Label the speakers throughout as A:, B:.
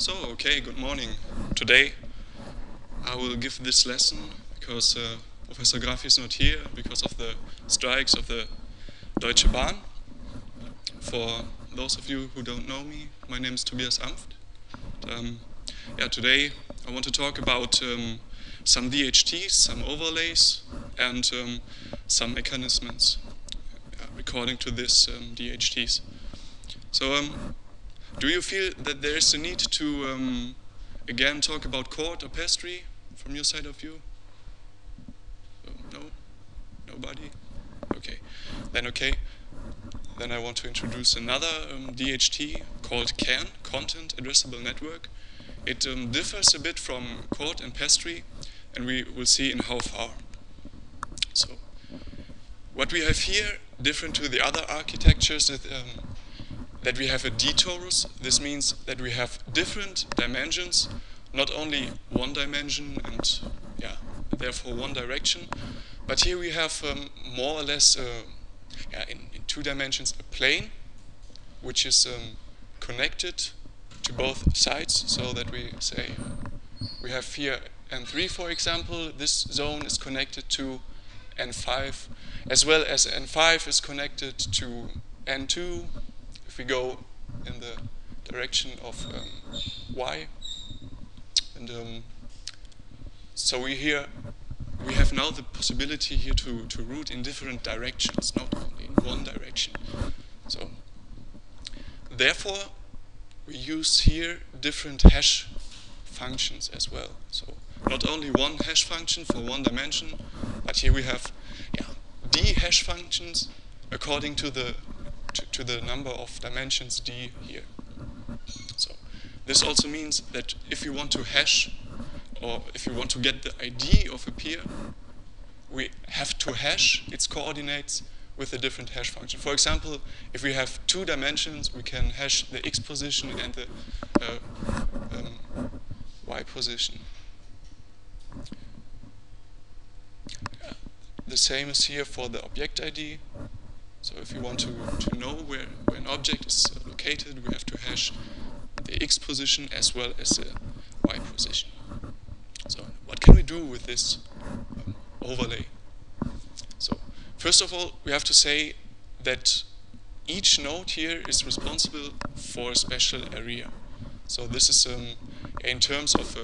A: Okay, good morning. Today I will give this lesson because Professor Graffi is not here because of the strikes of the Deutsche Bahn. For those of you who don't know me, my name is Tobias Amft. Today I want to talk about some DHTs, some overlays, and some mechanisms according to this DHTs. Do you feel that there is a need to again talk about chord or pastry from your side of view? No? Nobody? Okay. Then I want to introduce another DHT called CAN, Content Addressable Network. It differs a bit from chord and pastry, and we will see in how far. So, what we have here, different to the other architectures, is that we have a D-torus. This means that we have different dimensions, not only one dimension and therefore one direction, but here we have more or less in 2 dimensions a plane which is connected to both sides, so that we say we have here N3, for example. This zone is connected to N5, as well as N5 is connected to N2 if we go in the direction of Y. And so we have now the possibility here to route in different directions, not only in one direction. So therefore we use here different hash functions as well. So not only one hash function for one dimension, but here we have D hash functions according to the number of dimensions D here. So this also means that if you want to hash, or if you want to get the ID of a peer, we have to hash its coordinates with a different hash function. For example, if we have 2 dimensions, we can hash the x position and the y position. The same is here for the object ID. So if you want to know where an object is located, we have to hash the x position as well as the y position. So what can we do with this overlay? So first of all, we have to say that each node here is responsible for a special area. So this is in terms of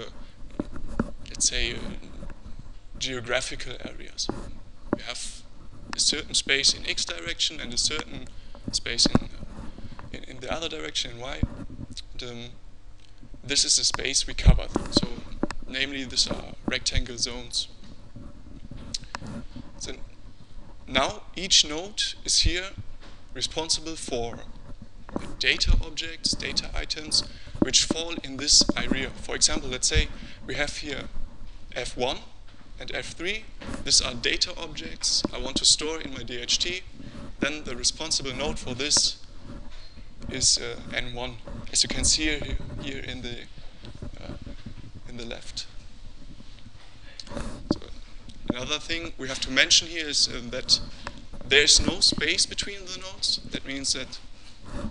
A: let's say geographical areas. We have a certain space in x direction and a certain space in the other direction, in y. And, this is the space we covered. So namely, these are rectangle zones. So now each node is here responsible for data objects, data items, which fall in this area. For example, let's say we have here F1 and F3. These are data objects I want to store in my DHT. Then the responsible node for this is N1, as you can see here in the left. So another thing we have to mention here is that there is no space between the nodes. That means that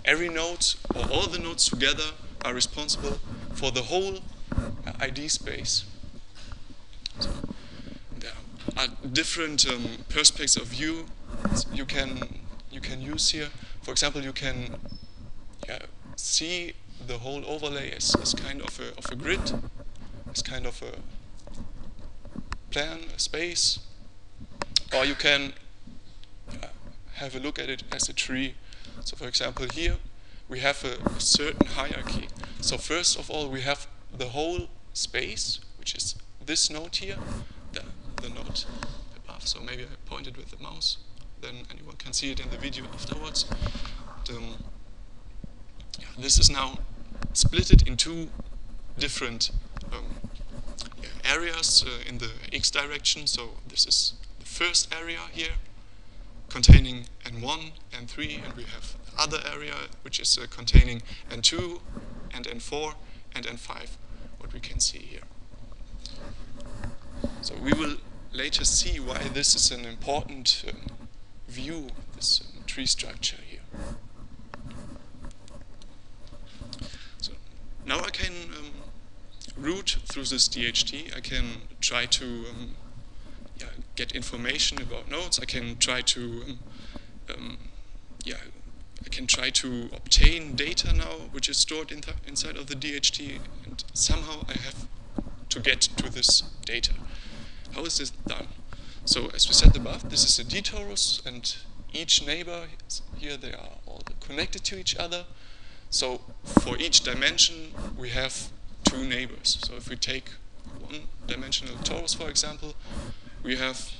A: every node, or all the nodes together, are responsible for the whole ID space. So there are different perspectives of view you can use here. For example, you can see the whole overlay as kind of a grid, as kind of a plan, a space, or you can have a look at it as a tree. So for example, here we have a certain hierarchy. So first of all, we have the whole space, which is this node here, the node above. So maybe I point it with the mouse, then anyone can see it in the video afterwards. This is now splitted in 2 different areas in the x direction. So this is the first area here, containing N1, N3, and we have the other area which is containing N2 and N4 and N5, what we can see here. So we will later see why this is an important view, this tree structure here. So now I can route through this DHT, I can try to get information about nodes. I can try to I can try to obtain data now, which is stored inside of the DHT, and somehow I have to get to this data. How is this done? So as we said above, this is a dtorus, and each neighbor here, they are all connected to each other. So for each dimension, we have two neighbors. So if we take one-dimensional torus, for example, we have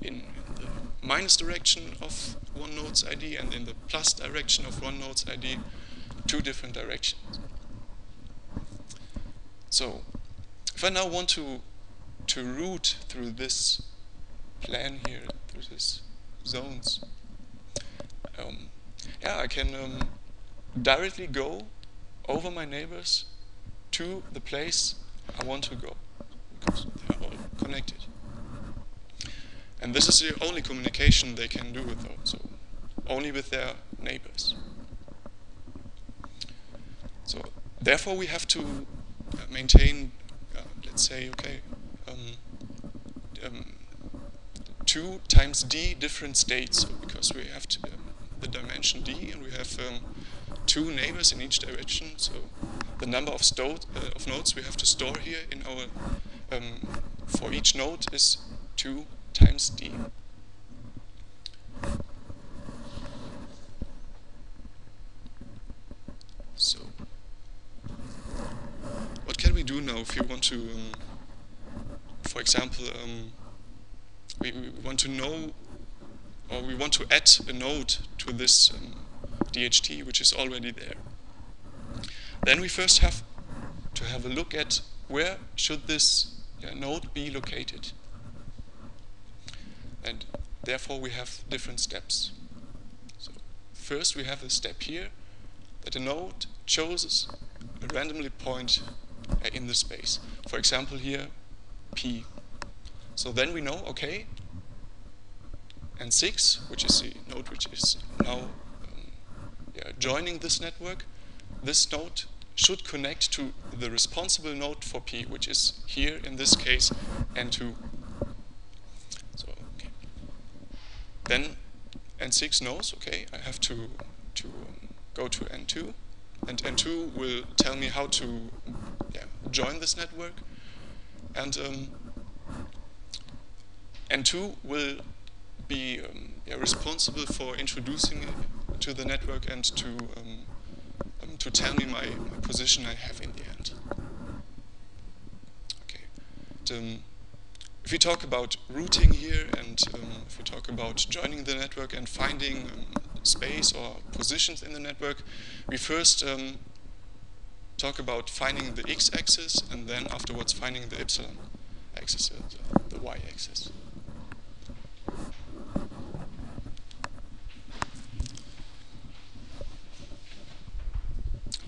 A: in the minus direction of one node's ID and in the plus direction of one node's ID, two different directions. So if I now want to route through this plan here, through these zones, I can directly go over my neighbors to the place I want to go, because they are all connected. And this is the only communication they can do with those, so only with their neighbors. So therefore we have to maintain, let's say, okay, 2 times d different states, so because we have the dimension d, and we have 2 neighbors in each direction, so the number of nodes we have to store here in our, for each node is 2 times d. So, what can we do now if we want to, for example, we want to know, or we want to add a node to this DHT, which is already there. Then we first have to have a look at where should this node be located. And therefore we have different steps. So first we have a step here that a node chooses a randomly point in the space. For example here, P. So then we know, okay, N6, which is the node which is now joining this network, this node should connect to the responsible node for P, which is here, in this case, N2. So, okay. Then N6 knows, okay, I have to go to N2, and N2 will tell me how to join this network, and N2 will be responsible for introducing it to the network and to tell me my position I have in the end. Okay. If we talk about routing here, and if we talk about joining the network and finding space or positions in the network, we first talk about finding the x-axis, and then afterwards finding the y-axis, the y-axis.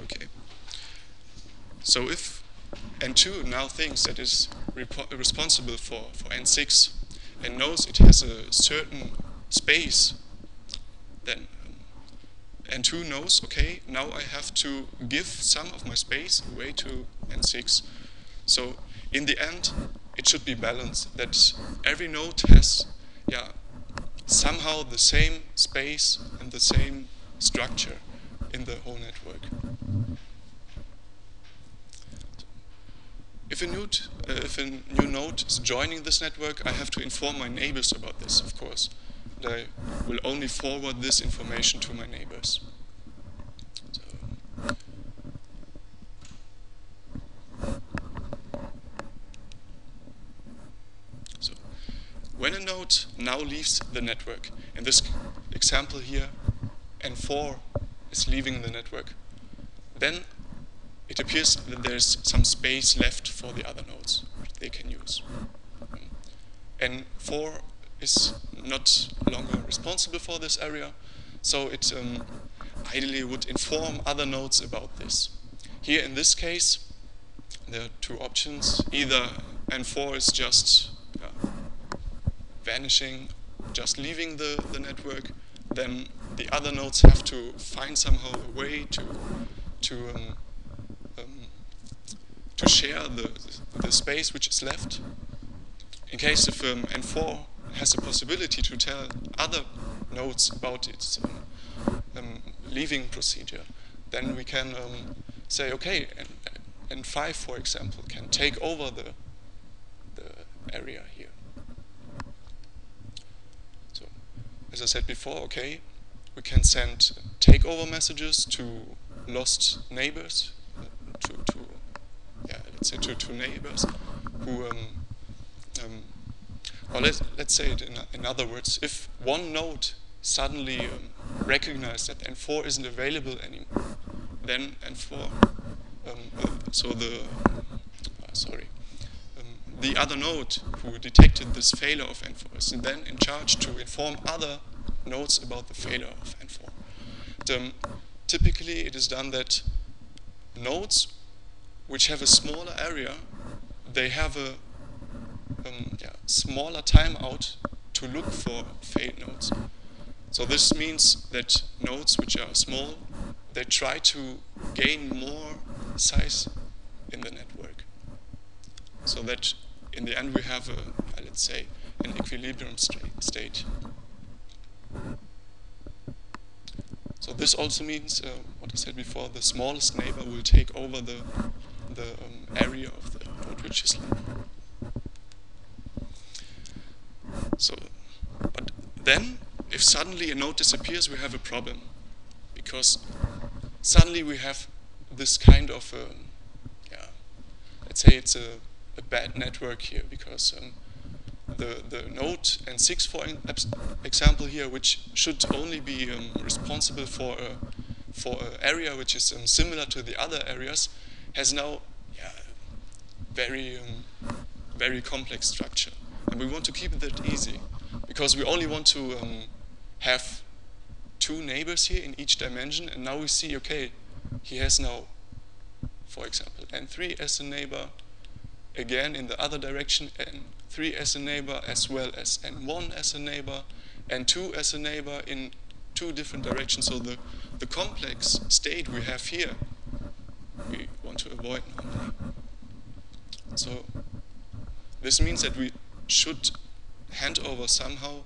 A: Okay. So if N2 now thinks that is responsible for N6 and knows it has a certain space, then N2 knows, okay, now I have to give some of my space away to N6. So in the end, it should be balanced, that every node has somehow the same space and the same structure in the whole network. If a new node is joining this network, I have to inform my neighbors about this, of course. And I will only forward this information to my neighbors. So when a node now leaves the network, in this example here, N4 is leaving the network, then it appears that there's some space left for the other nodes they can use. N4 is not longer responsible for this area, so it ideally would inform other nodes about this. Here in this case, there are two options. Either N4 is just vanishing, just leaving the network, then the other nodes have to find somehow a way to to share the space which is left. In case if N4 has the possibility to tell other nodes about its leaving procedure, then we can say, okay, N5, for example, can take over the area here. So, as I said before, okay, we can send takeover messages to lost neighbors, let's say to neighbors who, or let's say it in other words, if one node suddenly recognizes that N4 isn't available anymore, then N4, the other node who detected this failure of N4 is then in charge to inform other nodes about the failure of N4. Typically, it is done that nodes which have a smaller area, they have a smaller timeout to look for failed nodes. So this means that nodes which are small, they try to gain more size in the network, so that in the end we have let's say, an equilibrium state. So this also means, what I said before, the smallest neighbor will take over the area of the node which is left. So, but then, if suddenly a node disappears, we have a problem, because suddenly we have this kind of, let's say it's a bad network here, because the node N6, for example here, which should only be responsible for an area which is similar to the other areas, has now very complex structure. And we want to keep that easy, because we only want to have two neighbors here in each dimension, and now we see, okay, he has now, for example, N3 as a neighbor, again in the other direction, N3 as a neighbor, as well as N1 as a neighbor, N2 as a neighbor in two different directions. So the complex state we have here, we want to avoid normally. So this means that we should hand over somehow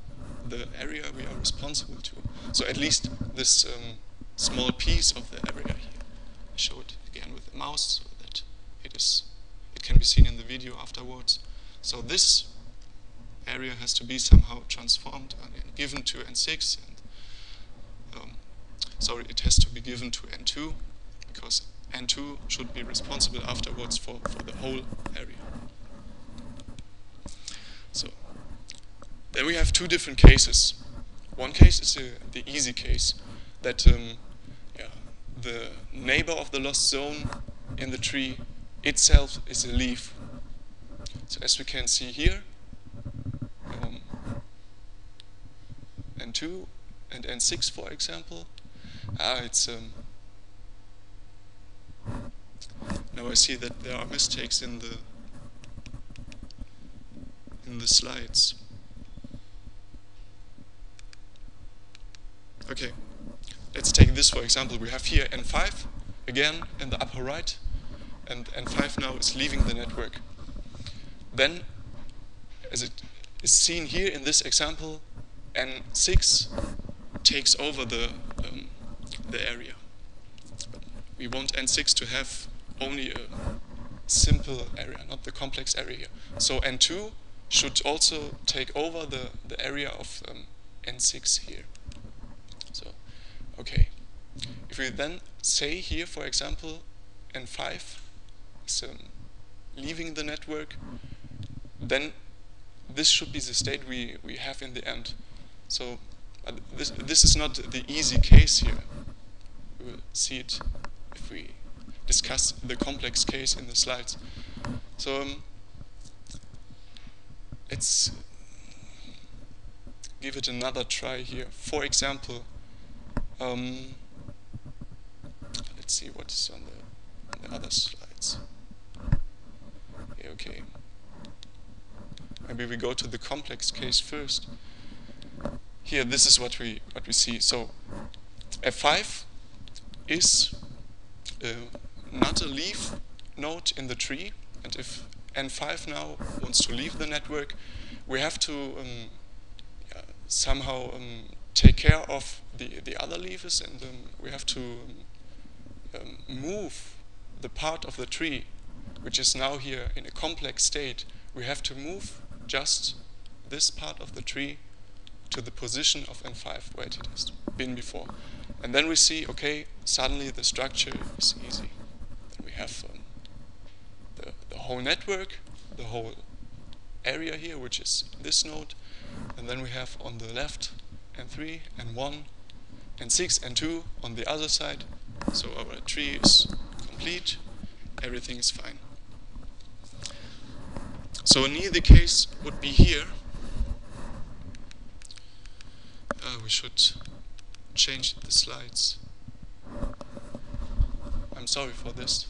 A: the area we are responsible to. So at least this small piece of the area here. I show it again with the mouse so that it can be seen in the video afterwards. So this area has to be somehow transformed and given to N6, and it has to be given to N2, because N2 should be responsible afterwards for the whole area. So then we have two different cases. One case is the easy case, that the neighbor of the lost zone in the tree itself is a leaf. So as we can see here, N2 and N6, for example, it's now I see that there are mistakes in the slides. Okay, let's take this for example. We have here N5 again in the upper right, and N5 now is leaving the network. Then, as it is seen here in this example, N6 takes over the area. But we want N6 to have only a simple area, not the complex area here. So N2 should also take over the area of N6 here. So, okay. If we then say here, for example, N5 is leaving the network, then this should be the state we have in the end. So this is not the easy case here. We will see it if we discuss the complex case in the slides. So let's give it another try here. For example, let's see what is on the other slides. Yeah, okay. Maybe we go to the complex case first. Here, this is what we see. So F5 is not a leaf node in the tree, and if N5 now wants to leave the network, we have to somehow take care of the other leavers, and we have to move the part of the tree which is now here in a complex state. We have to move just this part of the tree to the position of N5 where it has been before. And then we see, okay, suddenly the structure is easy. Then we have the whole network, the whole area here, which is this node. And then we have on the left N3, N1, N6, N2 on the other side. So our tree is complete, everything is fine. So an easy case would be here. We should change the slides. I'm sorry for this.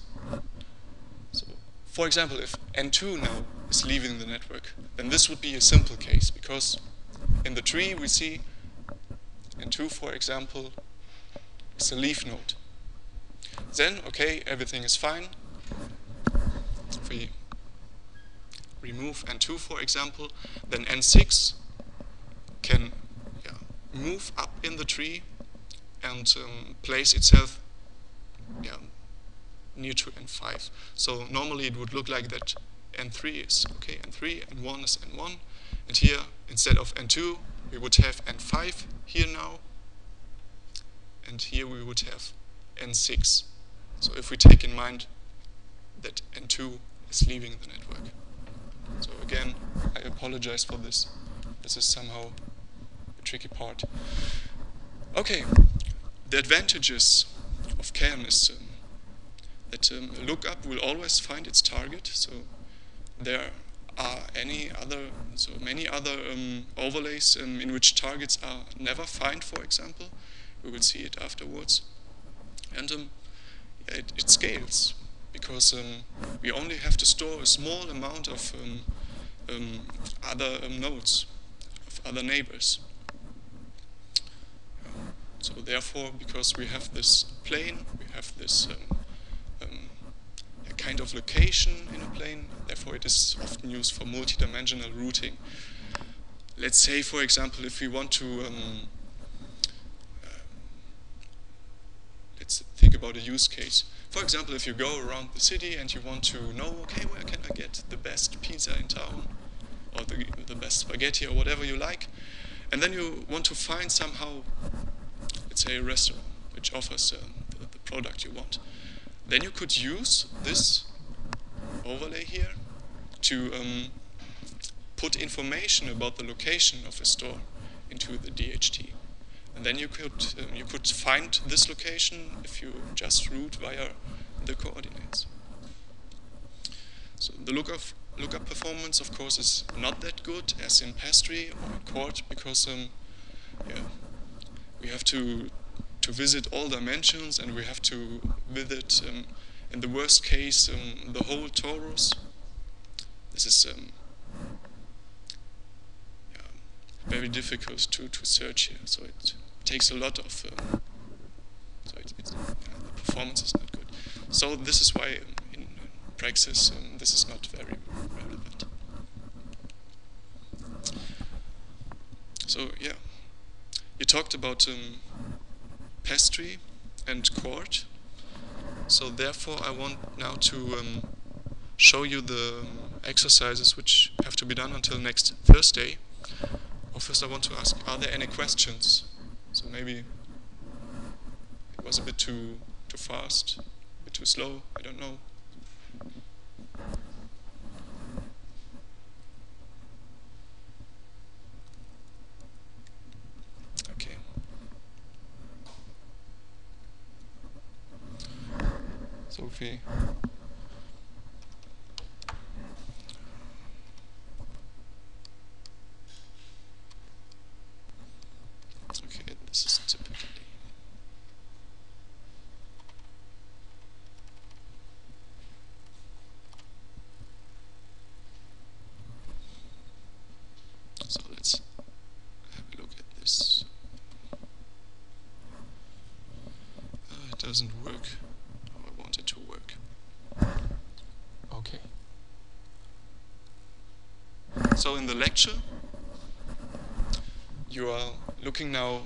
A: So, for example, if N2 now is leaving the network, then this would be a simple case, because in the tree we see N2, for example, is a leaf node. Then, okay, everything is fine. If we remove N2, for example, then N6 can move up in the tree and place itself near to N5. So normally it would look like that N3 is okay, N3, N1 is N1, and here instead of N2 we would have N5 here now, and here we would have N6. So if we take in mind that N2 is leaving the network. So again, I apologize for this. This is somehow a tricky part. Okay, the advantages of CAN is that lookup will always find its target. So there are many other overlays in which targets are never found, for example. We will see it afterwards. And it scales, because we only have to store a small amount of other nodes, of other neighbors. So therefore, because we have this plane, we have this kind of location in a plane, therefore it is often used for multidimensional routing. Let's say, for example, if we want to let's think about a use case. For example, if you go around the city and you want to know, okay, where can I get the best pizza in town, or the best spaghetti, or whatever you like, and then you want to find somehow, let's say, a restaurant which offers the product you want, then you could use this overlay here to put information about the location of a store into the DHT. And then you could find this location if you just route via the coordinates. So the lookup performance, of course, is not that good as in pastry or in Quart, because we have to visit all dimensions, and we have to visit, in the worst case, the whole torus. This is very difficult to search here, so it takes a lot of, the performance is not good. So this is why in praxis this is not very relevant. So yeah, you talked about pastry and Quart. So therefore I want now to show you the exercises which have to be done until next Thursday. Well, first I want to ask, are there any questions? So maybe it was a bit too fast, a bit too slow, I don't know. Okay. Sophie. Okay, this is typically. So let's have a look at this. It doesn't work how I want it to work. So in the lecture, you are looking now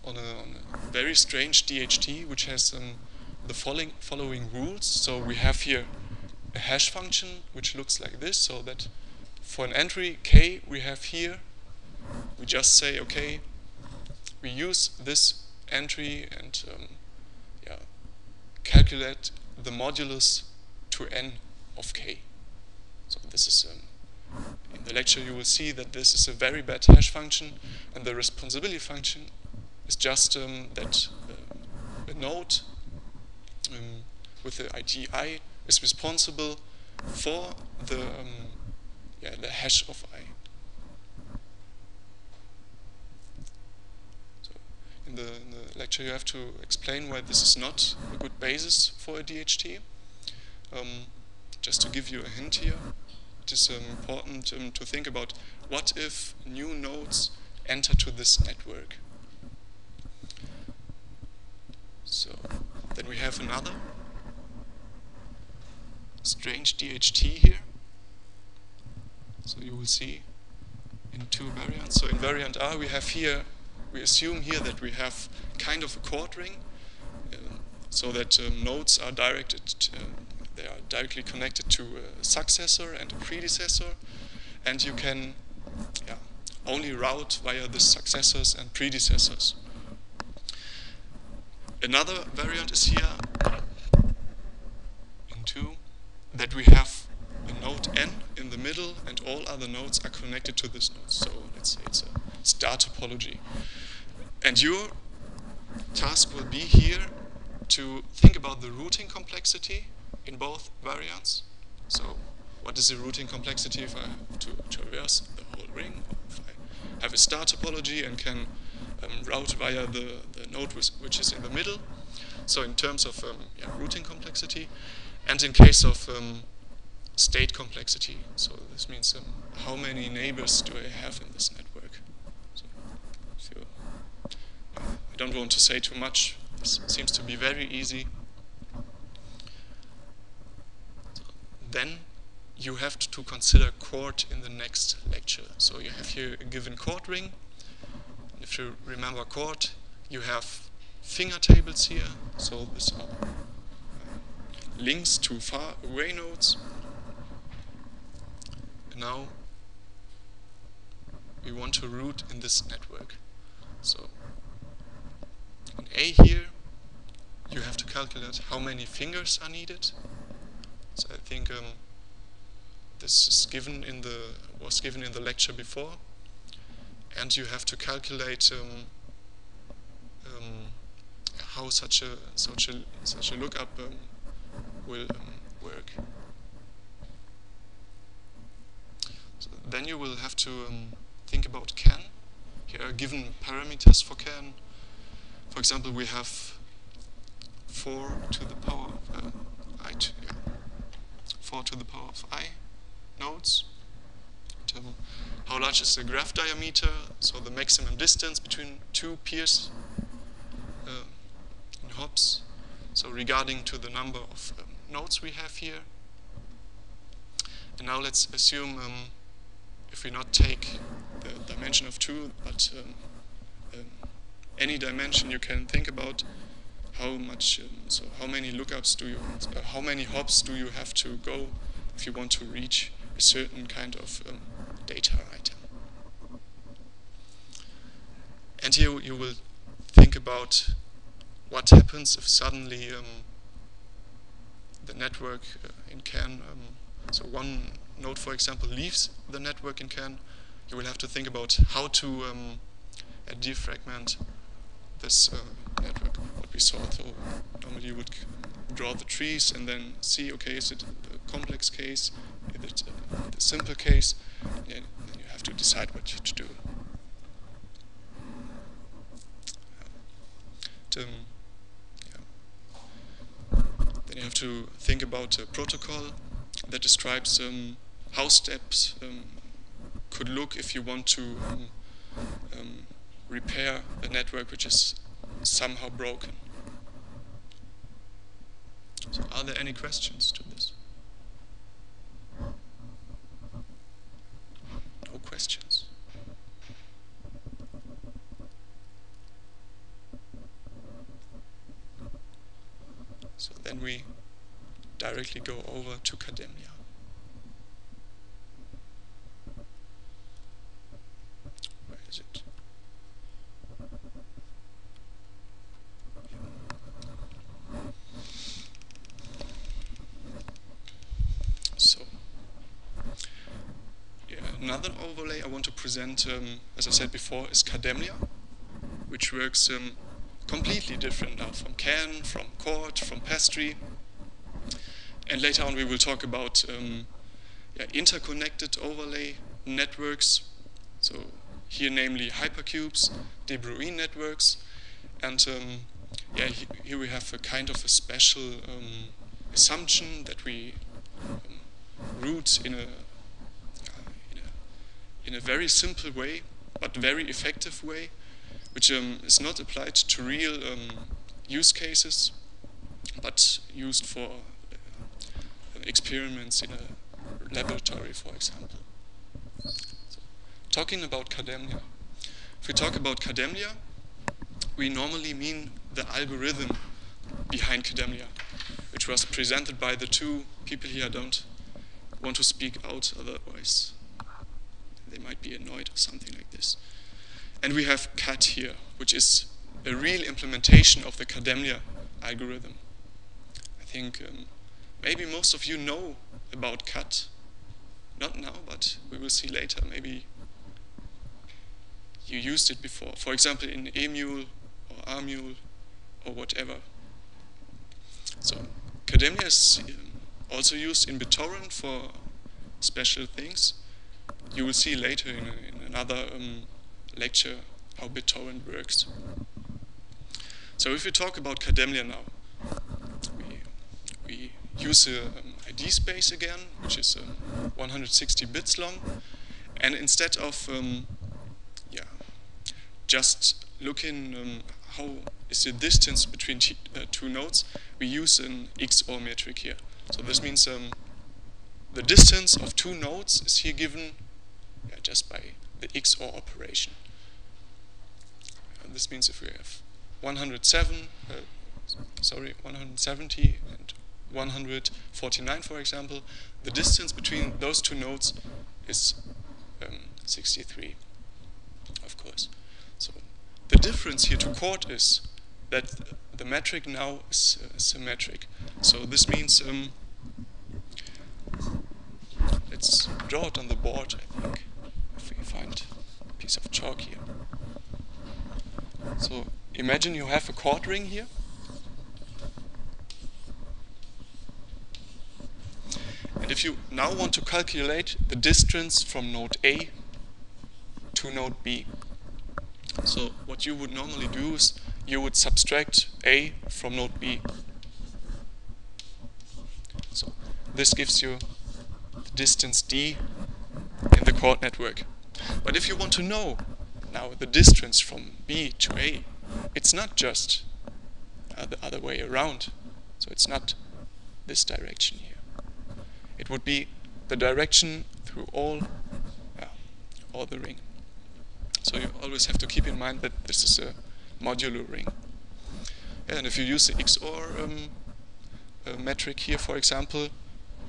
A: on a very strange DHT, which has the following rules. So we have here a hash function, which looks like this, so that for an entry k we have here, we just say, okay, we use this entry and calculate the modulus to n of k. So this is, in the lecture you will see that this is a very bad hash function, and the responsibility function is just that a node with the ID I is responsible for the hash of I. So in the lecture you have to explain why this is not a good basis for a DHT. Just to give you a hint here, it is important to think about what if new nodes enter to this network. So then we have another strange DHT here. So you will see in two variants. So in variant R we have here, we assume here that we have kind of a chord ring, so that nodes are they are directly connected to a successor and a predecessor, and you can only route via the successors and predecessors. Another variant is here in 2, that we have a node n in the middle and all other nodes are connected to this node. So let's say it's a star topology. And your task will be here to think about the routing complexity in both variants. So what is the routing complexity if I have to traverse the whole ring, or if I have a star topology and can route via the node which is in the middle. So in terms of routing complexity, and in case of state complexity. So this means how many neighbors do I have in this network? So I don't want to say too much. This seems to be very easy. So then you have to consider chord in the next lecture. So you have here a given chord ring. If you remember chord, you have finger tables here. So these are links to far away nodes. And now we want to route in this network. So in A here, you have to calculate how many fingers are needed. So I think this is was given in the lecture before, and you have to calculate how such a lookup will work. So then you will have to think about can. Here are given parameters for can. For example, we have 4 to the power of 4 to the power of I nodes. And, how large is the graph diameter? So the maximum distance between two peers in hops. So regarding to the number of nodes we have here. And now let's assume if we not take the dimension of 2, but any dimension you can think about, how much, so how many lookups do you, how many hops do you have to go if you want to reach a certain kind of data item. And here you will think about what happens if suddenly the network in CAN, so one node, for example, leaves the network in CAN. You will have to think about how to defragment this network, what we saw. So normally you would draw the trees and then see, okay, is it the complex case, is it the simple case, and then you have to decide what to do. Then you have to think about a protocol that describes how steps could look if you want to repair a network which is somehow broken. So are there any questions to this? No questions? So then we directly go over to Kademlia. Where is it? So, yeah, another overlay I want to present, as I said before, is Kademlia, which works completely different now from CAN, from Chord, from Pastry. And later on we will talk about interconnected overlay networks. So here namely Hypercubes, the Bruijn networks. And here we have a kind of a special assumption that we route in a very simple way, but very effective way, which is not applied to real use cases, but used for experiments in a laboratory, for example. So, talking about Kademlia. If we talk about Kademlia, we normally mean the algorithm behind Kademlia, which was presented by the two people here. I don't want to speak out, otherwise they might be annoyed or something like this. And we have CAD here, which is a real implementation of the Kademlia algorithm. I think maybe most of you know about CAD. Not now, but we will see later. Maybe you used it before. For example, in emule or amule or whatever. So Kademlia is also used in BitTorrent for special things. You will see later in another lecture how BitTorrent works. So if we talk about Kademlia now, we use a ID space again, which is 160 bits long, and instead of just looking how is the distance between two nodes, we use an XOR metric here. So this means the distance of two nodes is here given just by the XOR operation. And this means if we have 170 and 149, for example, the distance between those two nodes is 63, of course. So the difference here to Chord is that the metric now is symmetric. So this means, let's draw it on the board, I think, if we find a piece of chalk here. So imagine you have a chord ring here. And if you now want to calculate the distance from node A to node B, so what you would normally do is you would subtract A from node B. So this gives you the distance D in the chord network. But if you want to know now the distance from B to A, it's not just the other way around. So it's not this direction here. It would be the direction through all the ring. So you always have to keep in mind that this is a modular ring. And if you use the XOR metric here, for example,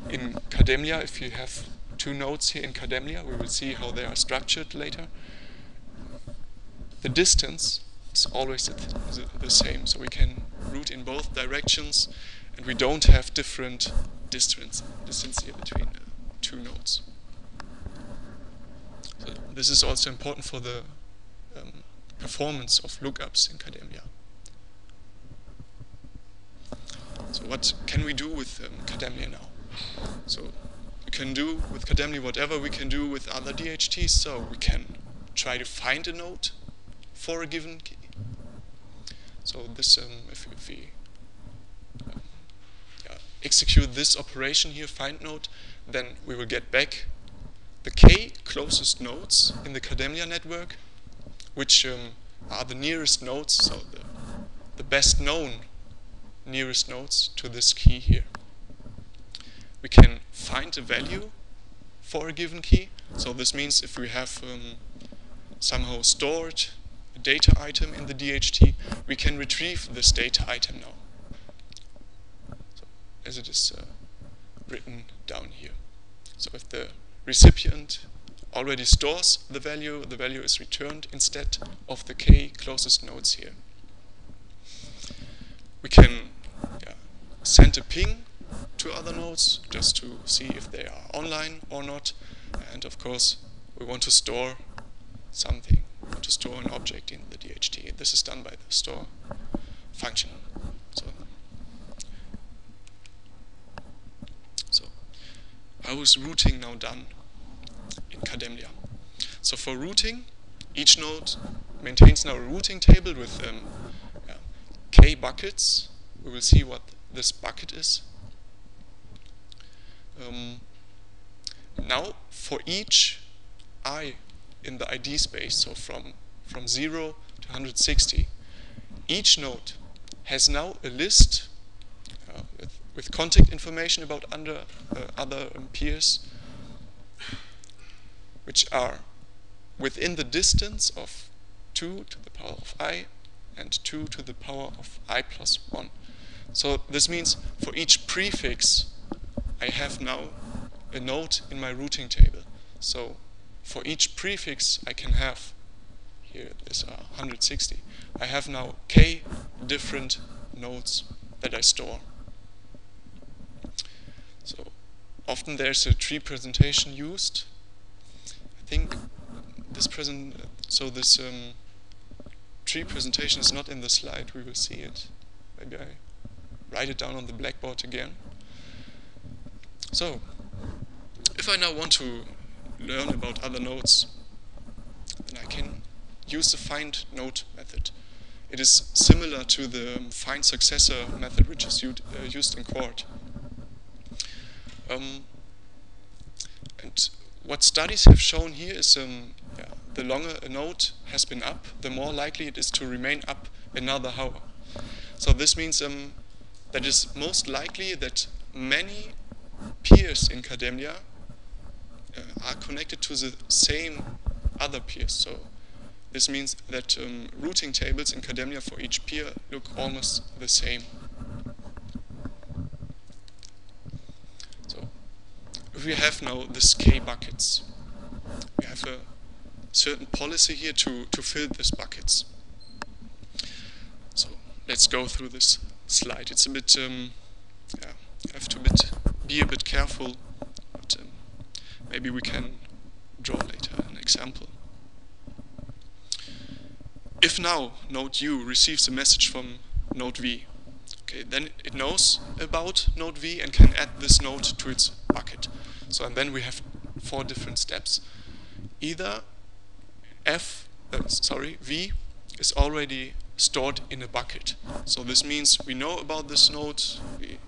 A: in Kademlia, if you have two nodes here in Kademlia, we will see how they are structured later. The distance is always the same, so we can route in both directions, and we don't have different distance here between two nodes. So this is also important for the performance of lookups in Kademlia. So what can we do with Kademlia now? So we can do with Kademlia whatever we can do with other DHTs. So we can try to find a node for a given key. So this, if we execute this operation here, find node, then we will get back the k closest nodes in the Kademlia network, which are the nearest nodes, so the best known nearest nodes to this key here. We can find a value for a given key. So this means if we have somehow stored a data item in the DHT, we can retrieve this data item now, so as it is written down here. So if the recipient already stores the value is returned instead of the k closest nodes here. We can send a ping to other nodes just to see if they are online or not, and of course we want to store something, we want to store an object in the DHT. This is done by the store function. So how is routing now done in Kademlia? So for routing, each node maintains now a routing table with k buckets. We will see what this bucket is. Now for each I in the ID space, so from 0 to 160, each node has now a list with contact information about other peers, which are within the distance of 2 to the power of I and 2 to the power of I plus 1. So this means for each prefix I have now a node in my routing table. So for each prefix I can have, here these are 160, I have now k different nodes that I store. So often there's a tree presentation used. I think this tree presentation is not in the slide. We will see it. Maybe I write it down on the blackboard again. So if I now want to learn about other nodes, then I can use the find node method. It is similar to the find successor method, which is used in Quart. And what studies have shown here is the longer a node has been up, the more likely it is to remain up another hour. So this means that it's most likely that many peers in Kademlia are connected to the same other peers. So this means that routing tables in Kademlia for each peer look almost the same. So if we have now this k buckets, we have a certain policy here to fill these buckets. So let's go through this slide. It's a bit, you have to be a bit careful, but maybe we can draw later an example. If now node U receives a message from node V, okay, then it knows about node V and can add this node to its bucket. So and then we have 4 different steps. Either V is already stored in a bucket. So this means we know about this node, we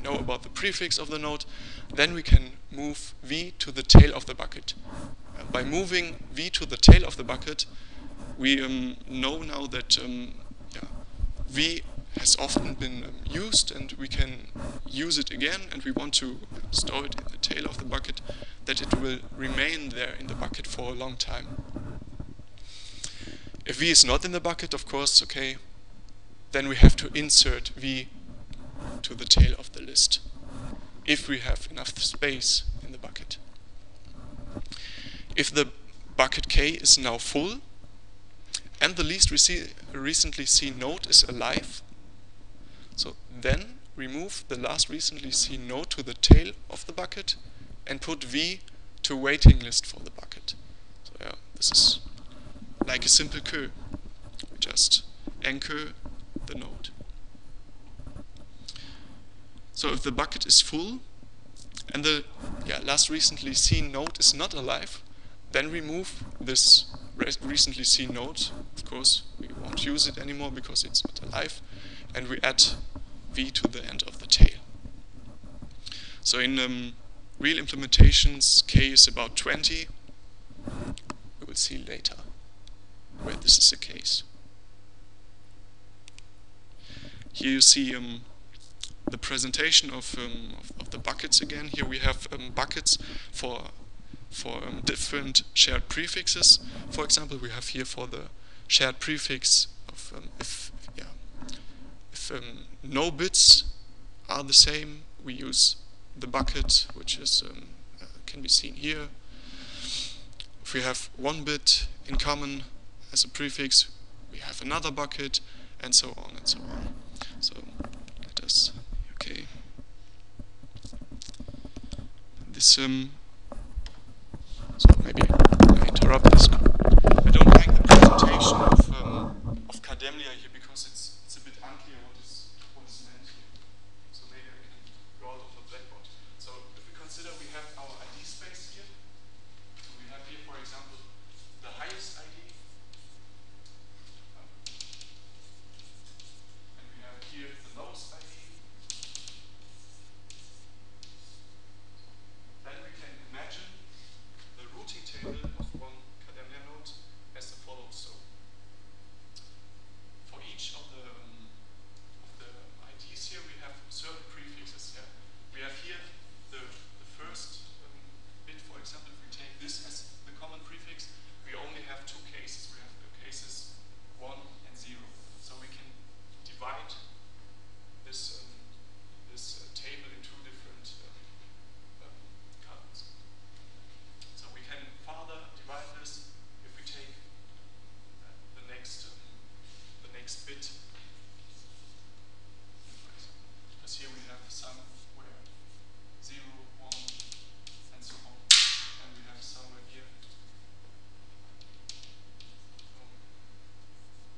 A: know about the prefix of the node, then we can move V to the tail of the bucket. By moving V to the tail of the bucket, we know now that V has often been used and we can use it again, and we want to store it in the tail of the bucket, that it will remain there in the bucket for a long time. If V is not in the bucket, of course, okay, then we have to insert V to the tail of the list, if we have enough space in the bucket. If the bucket K is now full, and the least recently seen node is alive, so then we move the last recently seen node to the tail of the bucket and put V to waiting list for the bucket. So yeah, this is like a simple queue. We just anchor the node. So if the bucket is full and the last recently seen node is not alive, then we move this recently seen node. Of course, we won't use it anymore because it's not alive, and we add V to the end of the tail. So in real implementations, K is about 20. We will see later where this is the case. Here you see the presentation of the buckets again. Here we have buckets for for different shared prefixes. For example, we have here for the shared prefix of if no bits are the same, we use the bucket, which is can be seen here. If we have one bit in common as a prefix, we have another bucket, and so on and so on. So let us, okay. This so maybe I interrupt this. I don't like the presentation of Kademlia here because it's a bit unclear what is meant here. So maybe I can draw it on the blackboard. So if we consider we have our ID space here. So we have here, for example, the highest ID. And we have here the lowest ID. Then we can imagine the routing table of one Kademlia node as follows. So for each of the IDs here, we have certain prefixes. Yeah? We have here the first bit, for example, if we take this as the common prefix, we only have two cases. We have the cases 1 and 0. So we can divide this table in two different columns. So we can further divide this if we take the next bit. Because here we have somewhere 0, 1, and so on. And we have somewhere here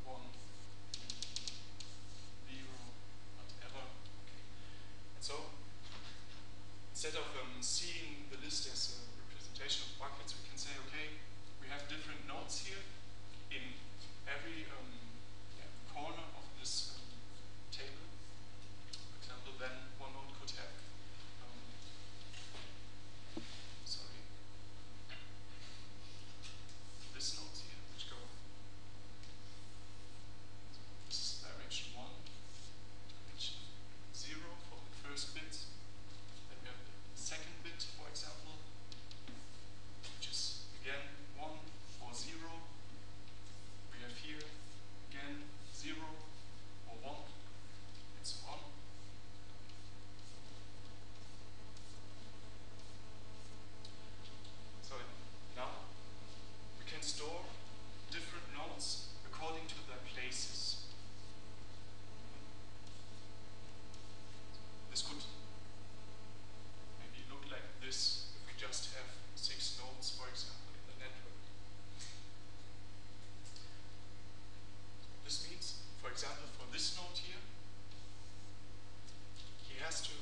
A: 1, 0, whatever. And so instead of seeing the list as a representation of buckets, we can say, okay, we have different nodes here in every corner of this table. For example, then one node could have, this nodes here, which go. So this is direction 1, direction 0 for the first bit. Then we have the second bit, for example, which is again 1 or 0. We have here again 0 or 1, and so on. So now we can store different nodes according to their places. This could maybe look like this if we just have 6 nodes, for example, in the network. This means, for example, for this node here, he has to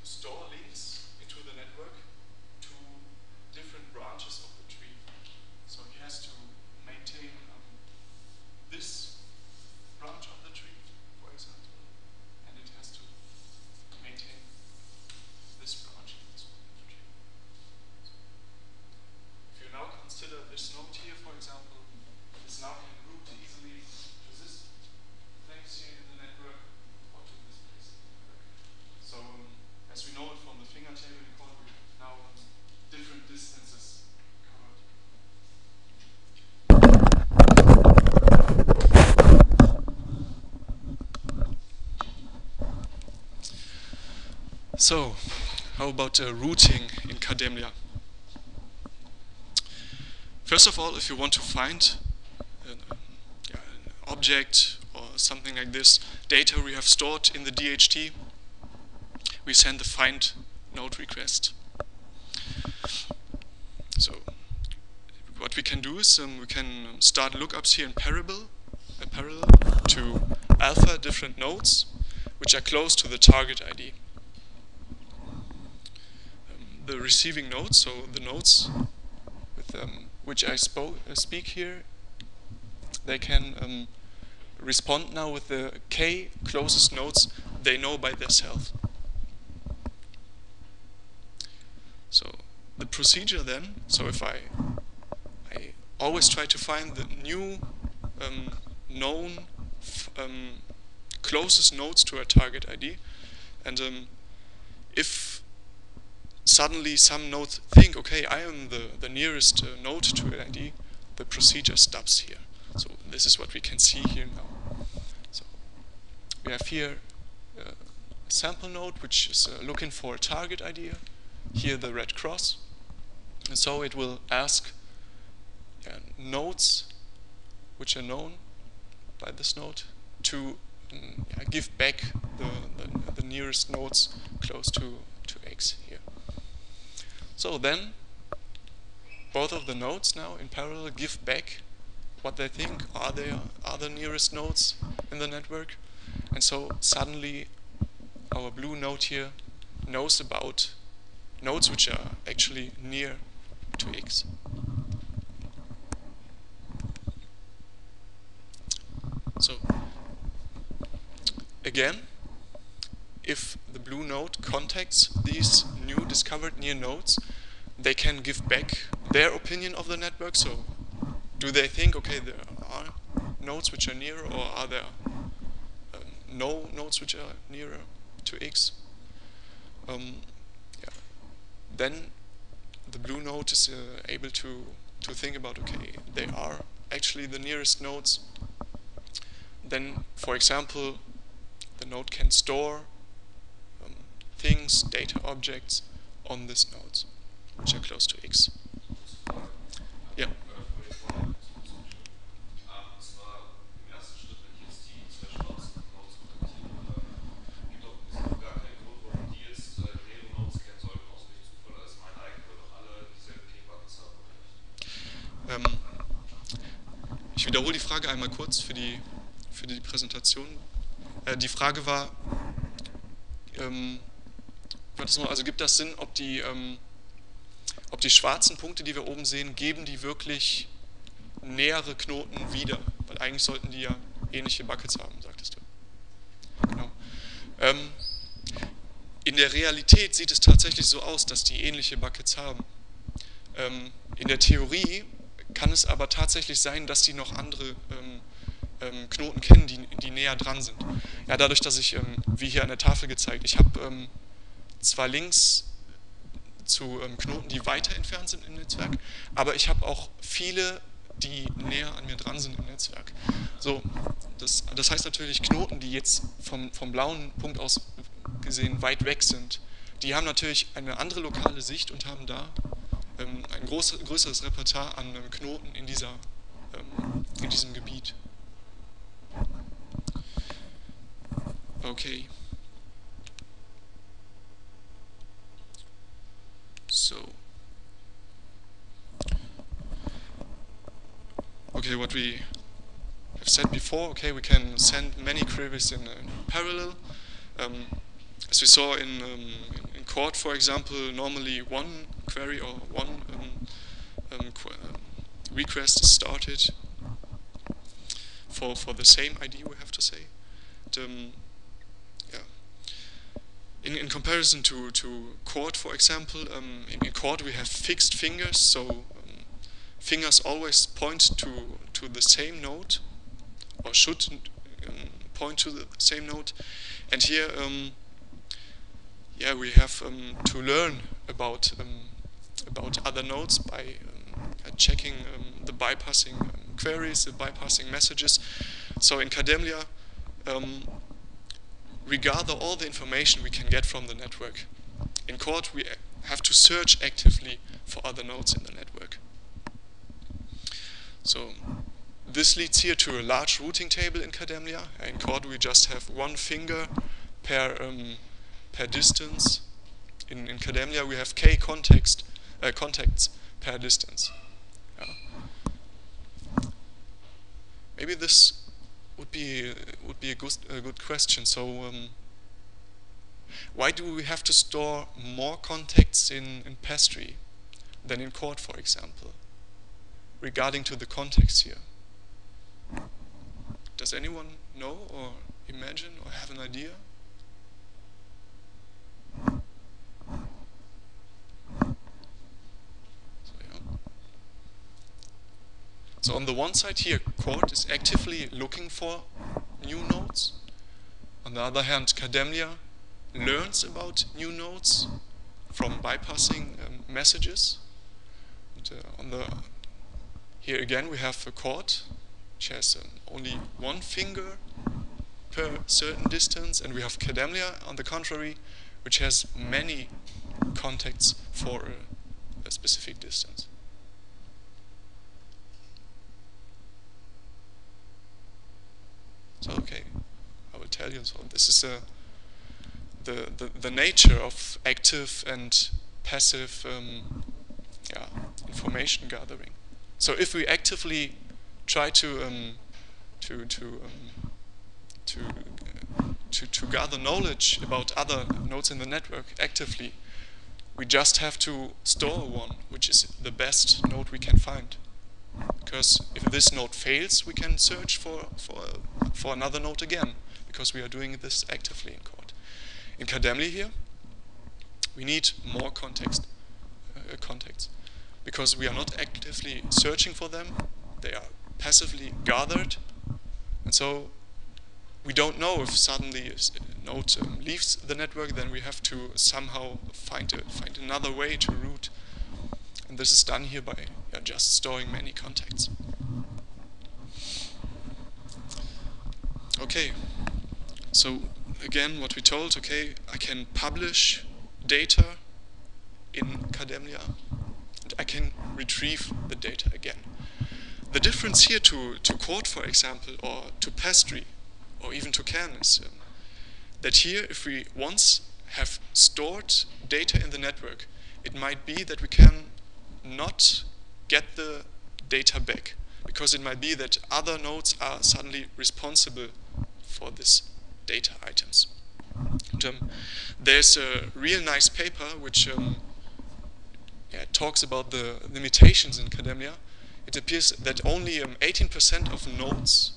A: store links into the network to different branches of the tree. So he has to maintain this branch of the tree, for example, and it has to maintain this branch of the tree. If you now consider this node here, for example, this now can route easily to this place here in the network or to this place in the network. So as we know it from the finger table code, we have now different distances covered. So, how about routing in Kademlia? First of all, if you want to find an object or something like this, data we have stored in the DHT, we send the find node request. So what we can do is we can start lookups here in parallel to alpha different nodes which are close to the target ID. The receiving nodes, so the nodes with which I speak here, they can respond now with the k closest nodes they know by themselves. So the procedure then, so if I always try to find the new known closest nodes to a target ID, and if suddenly some nodes think, okay, I am the nearest node to LID, the procedure stops here. So this is what we can see here now. So we have here a sample node which is looking for a target idea. Here the red cross. And so it will ask nodes which are known by this node to give back the nearest nodes close to X here. So then both of the nodes now in parallel give back what they think are the nearest nodes in the network. And so suddenly our blue node here knows about nodes which are actually near to X. So again, if the blue node contacts these new discovered near nodes, they can give back their opinion of the network. So do they think, okay, there are nodes which are near, or are there no nodes which are nearer to X? Then the blue node is able to think about, okay, they are actually the nearest nodes. Then, for example, the node can store things, data objects on these nodes, which are close to X. Yeah. Ich wiederhole die Frage einmal kurz für die Präsentation. Die Frage war, also gibt das Sinn, ob die schwarzen Punkte, die wir oben sehen, geben die wirklich nähere Knoten wieder? Weil eigentlich sollten die ja ähnliche Buckets haben, sagtest du. Genau. In der Realität sieht es tatsächlich so aus, dass die ähnliche Buckets haben. In der Theorie kann es aber tatsächlich sein, dass die noch andere Knoten kennen, die näher dran sind. Ja, dadurch, dass ich, wie hier an der Tafel gezeigt, ich habe zwar Links zu Knoten, die weiter entfernt sind im Netzwerk, aber ich habe auch viele, die näher an mir dran sind im Netzwerk. So, das heißt natürlich, Knoten, die jetzt vom blauen Punkt aus gesehen weit weg sind, die haben natürlich eine andere lokale Sicht und haben da ein größeres Repertoire an Knoten in diesem Gebiet. Okay. So. Okay, what we have said before, okay, we can send many queries in parallel. As we saw in Chord, for example, normally one query or one request is started for the same ID, we have to say. And, in comparison to Chord, for example, in Chord we have fixed fingers, so fingers always point to the same node, or should point to the same node. And here, we have to learn about other nodes by checking the bypassing queries, the bypassing messages. So in Kademlia, we gather all the information we can get from the network. In Chord, we have to search actively for other nodes in the network. So this leads here to a large routing table in Kademlia. In Chord, we just have one finger per distance. In Kademlia, we have k contacts per distance. Maybe this would be a good question. So why do we have to store more contacts in pastry than in Chord, for example, regarding to the context here? Does anyone know or imagine or have an idea? So on the one side here, Chord is actively looking for new nodes. On the other hand, Kademlia learns about new nodes from bypassing messages. And, here again we have a chord which has only one finger per certain distance, and we have Kademlia on the contrary, which has many contacts for a specific distance. So okay, I will tell you. So this is the nature of active and passive information gathering. So if we actively try to gather knowledge about other nodes in the network actively, we just have to store one, which is the best node we can find. Because if this node fails, we can search for another node again, because we are doing this actively in code. In Kademlia here, we need more contacts, because we are not actively searching for them, they are passively gathered, and so we don't know if suddenly a node leaves the network, then we have to somehow find another way to route. And this is done here by just storing many contacts. Okay, so again what we told, okay, I can publish data in Kademlia and I can retrieve the data again. The difference here to Chord, for example, or to Pastry, or even to Kern is that here, if we once have stored data in the network, it might be that we can not get the data back, because it might be that other nodes are suddenly responsible for these data items. And, there's a real nice paper which talks about the limitations in Kademlia. It appears that only 18% of nodes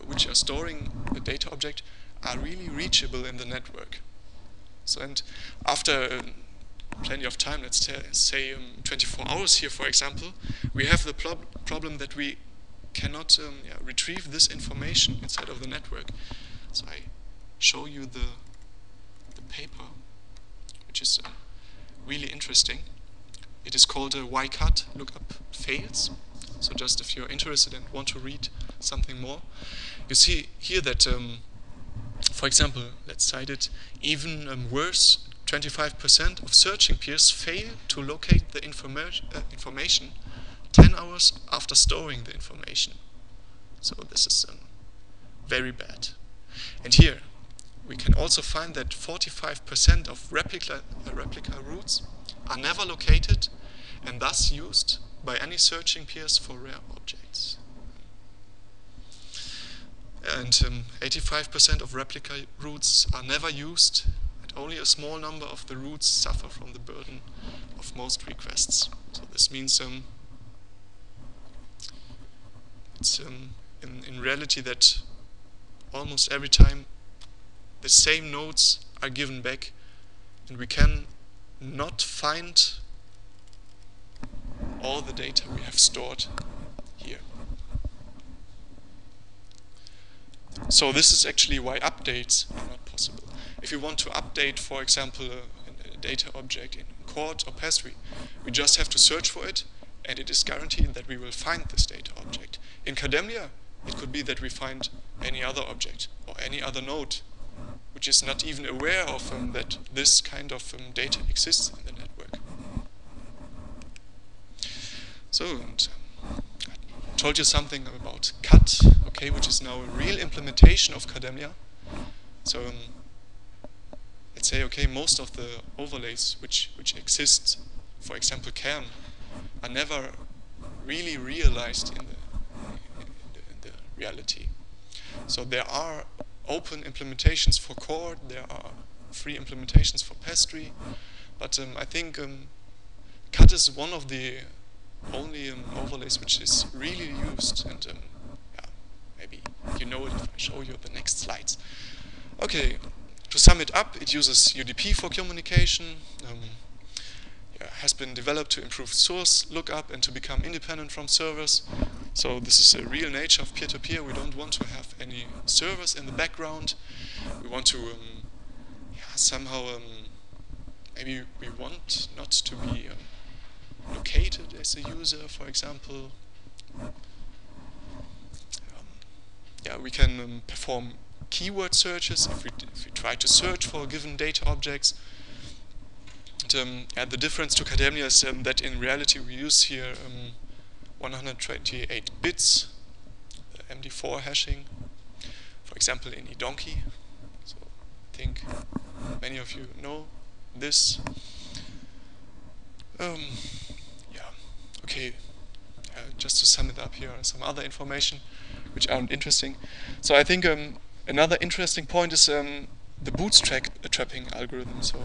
A: which are storing the data object are really reachable in the network. So, and after plenty of time, let's say 24 hours here, for example, we have the problem that we cannot retrieve this information inside of the network. So I show you the paper, which is really interesting. It is called Why Cut Lookup Fails. So just if you're interested and want to read something more, you see here that, for example, let's cite it, even worse, 25% of searching peers fail to locate the information 10 hours after storing the information. So this is very bad. And here we can also find that 45% of replica routes are never located and thus used by any searching peers for rare objects. And 85% of replica routes are never used, and only a small number of the routes suffer from the burden of most requests. So this means it's in reality that almost every time the same nodes are given back, and we can not find all the data we have stored here. So this is actually why updates are not possible. If you want to update, for example, a data object in Chord or Pastry, we just have to search for it, and it is guaranteed that we will find this data object. In Kademlia, it could be that we find any other object or any other node, which is not even aware of that this kind of data exists in the network. So, and, I told you something about cut, okay, which is now a real implementation of Kademlia. So let's say, okay, most of the overlays which exist, for example, Kern, are never really realized in the reality. So there are open implementations for Chord, there are free implementations for Pastry, but I think cut is one of the only overlays which is really used, and yeah, maybe you know it if I show you the next slides. Okay, to sum it up, it uses UDP for communication, has been developed to improve source lookup and to become independent from servers. So this is a real nature of peer-to-peer. We don't want to have any servers in the background. We want to somehow maybe we want not to be located as a user, for example. Yeah, we can perform keyword searches if we try to search for given data objects. And, the difference to Kademlia is that in reality we use here 128 bits, MD4 hashing, for example in eDonkey. So I think many of you know this. Yeah, okay, just to sum it up, here are some other information which aren't interesting. So I think another interesting point is the bootstrapping algorithm. So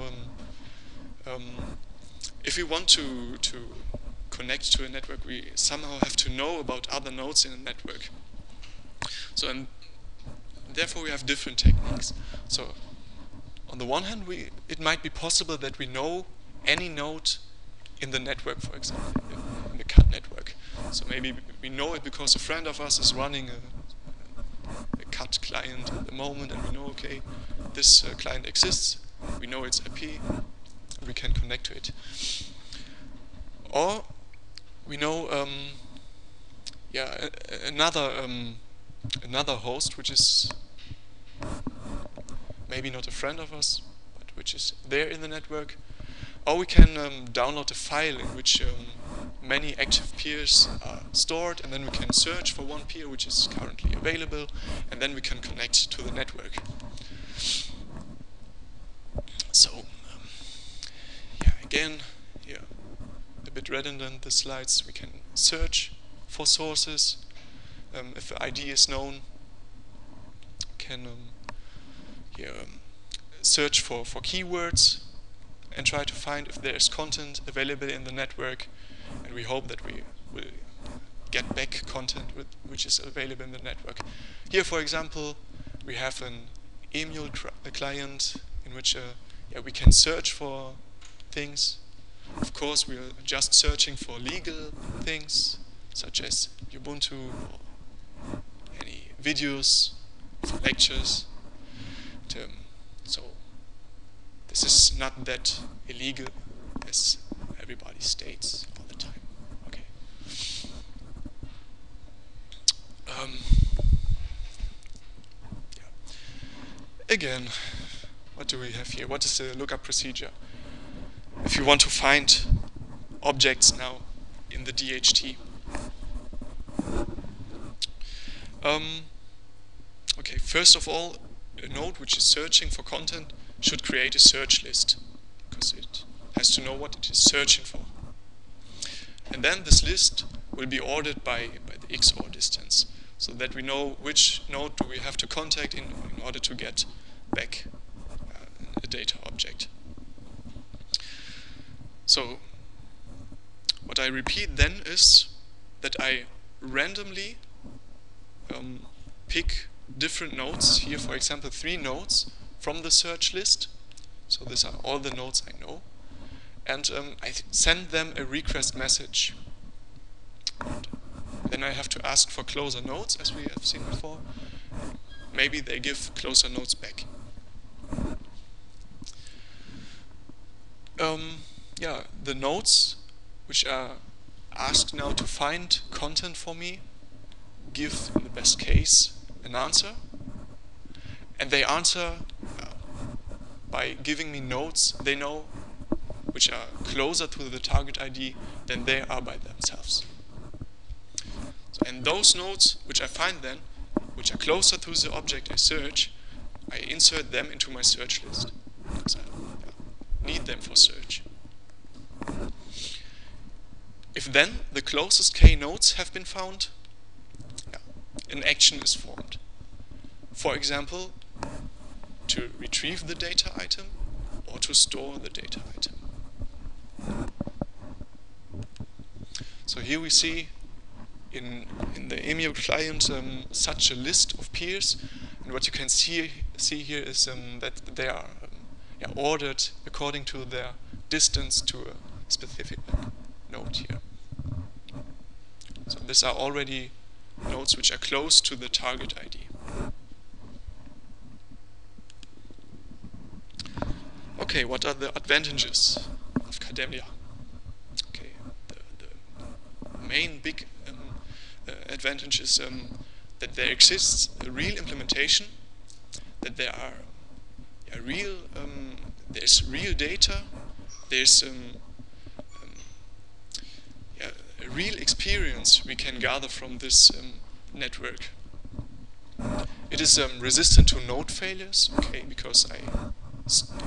A: if we want to connect to a network, we somehow have to know about other nodes in a network. So therefore we have different techniques. So on the one hand, it might be possible that we know any node in the network, for example, in the CAD network. So maybe we know it because a friend of us is running a CAD client at the moment, and we know, okay, this client exists, we know its IP, we can connect to it. Or we know another host which is maybe not a friend of us, but which is there in the network. Or we can download a file in which many active peers are stored, and then we can search for one peer which is currently available, and then we can connect to the network. So, yeah, again, here, a bit redundant, the slides. We can search for sources. If the ID is known, can search for keywords and try to find if there is content available in the network, and we hope that we will get back content which is available in the network. Here, for example, we have an email client in which we can search for things. Of course, we are just searching for legal things, such as Ubuntu or any videos, lectures. So this is not that illegal as everybody states all the time. Okay. Again, what do we have here? What is the lookup procedure? If you want to find objects now in the DHT. Okay, first of all, a node which is searching for content should create a search list, because it has to know what it is searching for. And then this list will be ordered by the XOR distance, so that we know which node do we have to contact in order to get back a data object. So what I repeat then is that I randomly pick different nodes, here for example 3 nodes from the search list. So these are all the nodes I know. And I send them a request message. And then I have to ask for closer nodes, as we have seen before. Maybe they give closer nodes back. The nodes which are asked now to find content for me give, in the best case, an answer. And they answer by giving me nodes they know which are closer to the target ID than they are by themselves. So, and those nodes which I find then, which are closer to the object I search, I insert them into my search list, because I need them for search. If then the closest k nodes have been found, an action is formed. For example, to retrieve the data item or to store the data item. So here we see in the email client such a list of peers, and what you can see here is that they are ordered according to their distance to a specific node here. So these are already nodes which are close to the target ID. Okay, what are the advantages of Kademlia? Okay, the main big advantage is that there exists a real implementation, that there are there's real data, there's a real experience we can gather from this network. It is resistant to node failures, okay, because I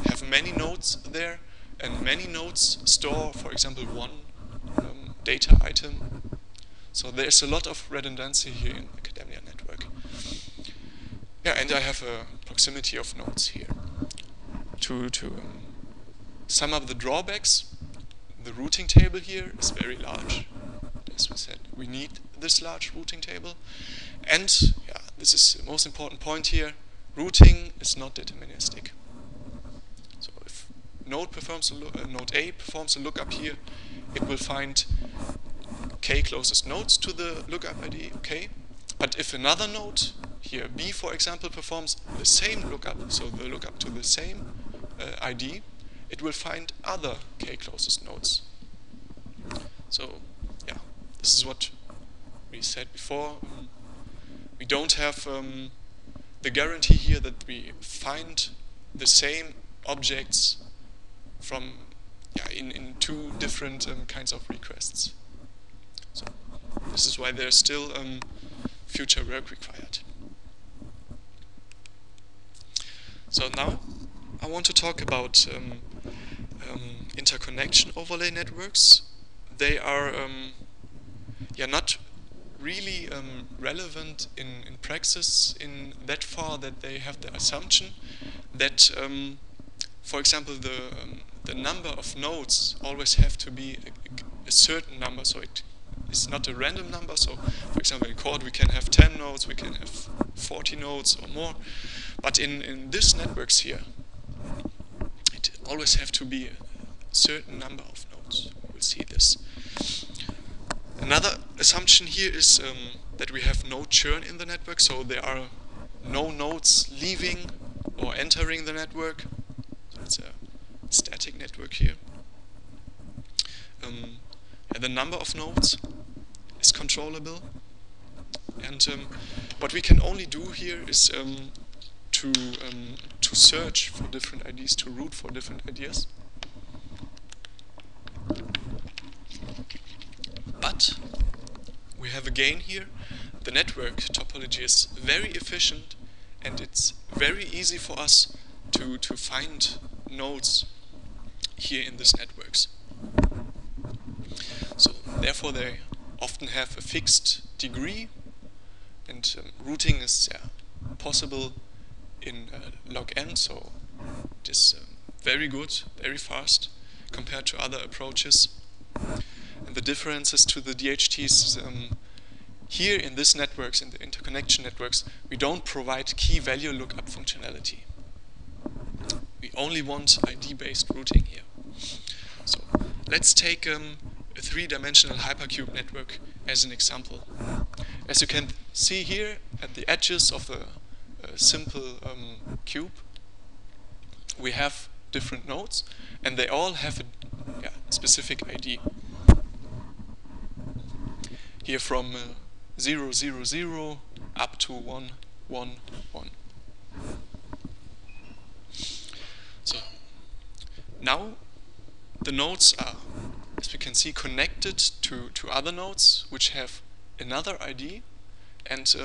A: have many nodes there, and many nodes store, for example, one data item. So there's a lot of redundancy here in the Kademlia network. Yeah, and I have a proximity of nodes here. To sum up the drawbacks, the routing table here is very large. As we said, we need this large routing table. And yeah, this is the most important point here, routing is not deterministic. So if node A performs a lookup here, it will find k closest nodes to the lookup ID, okay? But if another node, here B for example, performs the same lookup, so the lookup to the same ID, it will find other k closest nodes. So yeah, this is what we said before. We don't have the guarantee here that we find the same objects from in two different kinds of requests. So this is why there's still future work required. So now I want to talk about interconnection overlay networks. They are not really relevant in praxis in that far that they have the assumption that, for example, the number of nodes always have to be a certain number, so it's not a random number. So, for example, in Chord we can have 10 nodes, we can have 40 nodes or more, but in these networks here, it always have to be a certain number of nodes. We'll see this. Another assumption here is that we have no churn in the network, so there are no nodes leaving or entering the network. So it's a static network here. The number of nodes is controllable, and what we can only do here is to search for different IDs, to route for different ideas. But we have a gain here. The network topology is very efficient, and it's very easy for us to find nodes here in these networks. So therefore they often have a fixed degree, and routing is possible in log n, so it is very good, very fast compared to other approaches. And the differences to the DHTs here in these networks, in the interconnection networks, we don't provide key value lookup functionality. We only want ID-based routing here. So let's take a three-dimensional hypercube network as an example. As you can see here at the edges of a simple cube, we have different nodes, and they all have a specific ID. Here from 0, 0, 0 up to 1, 1, 1. So now the nodes are, as we can see, connected to other nodes which have another ID, and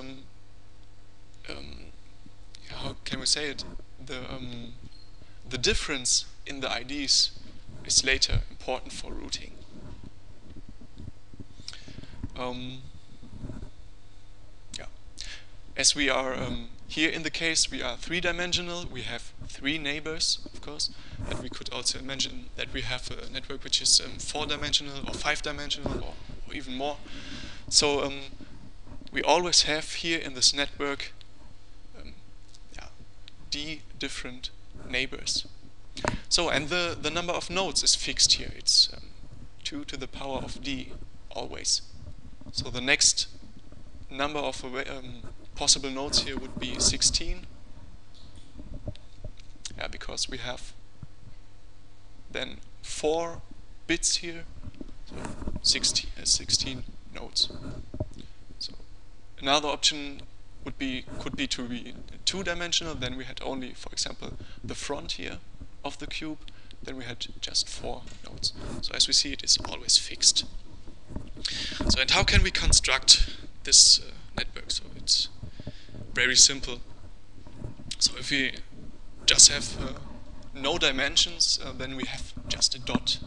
A: how can we say it? The difference in the IDs is later important for routing. As we are here in the case, we are three-dimensional. We have three neighbors, of course, but we could also imagine that we have a network which is four-dimensional or five-dimensional or even more. So we always have here in this network d different neighbors. So, and the number of nodes is fixed here. It's 2 to the power of d always. So the next number of possible nodes here would be 16. Because we have then 4 bits here, so 16 nodes. So another option could be to be 2-dimensional. Then we had only, for example, the front here of the cube. Then we had just 4 nodes. So as we see, it is always fixed. So, and how can we construct this network? So it's very simple. So if we just have no dimensions, then we have just a dot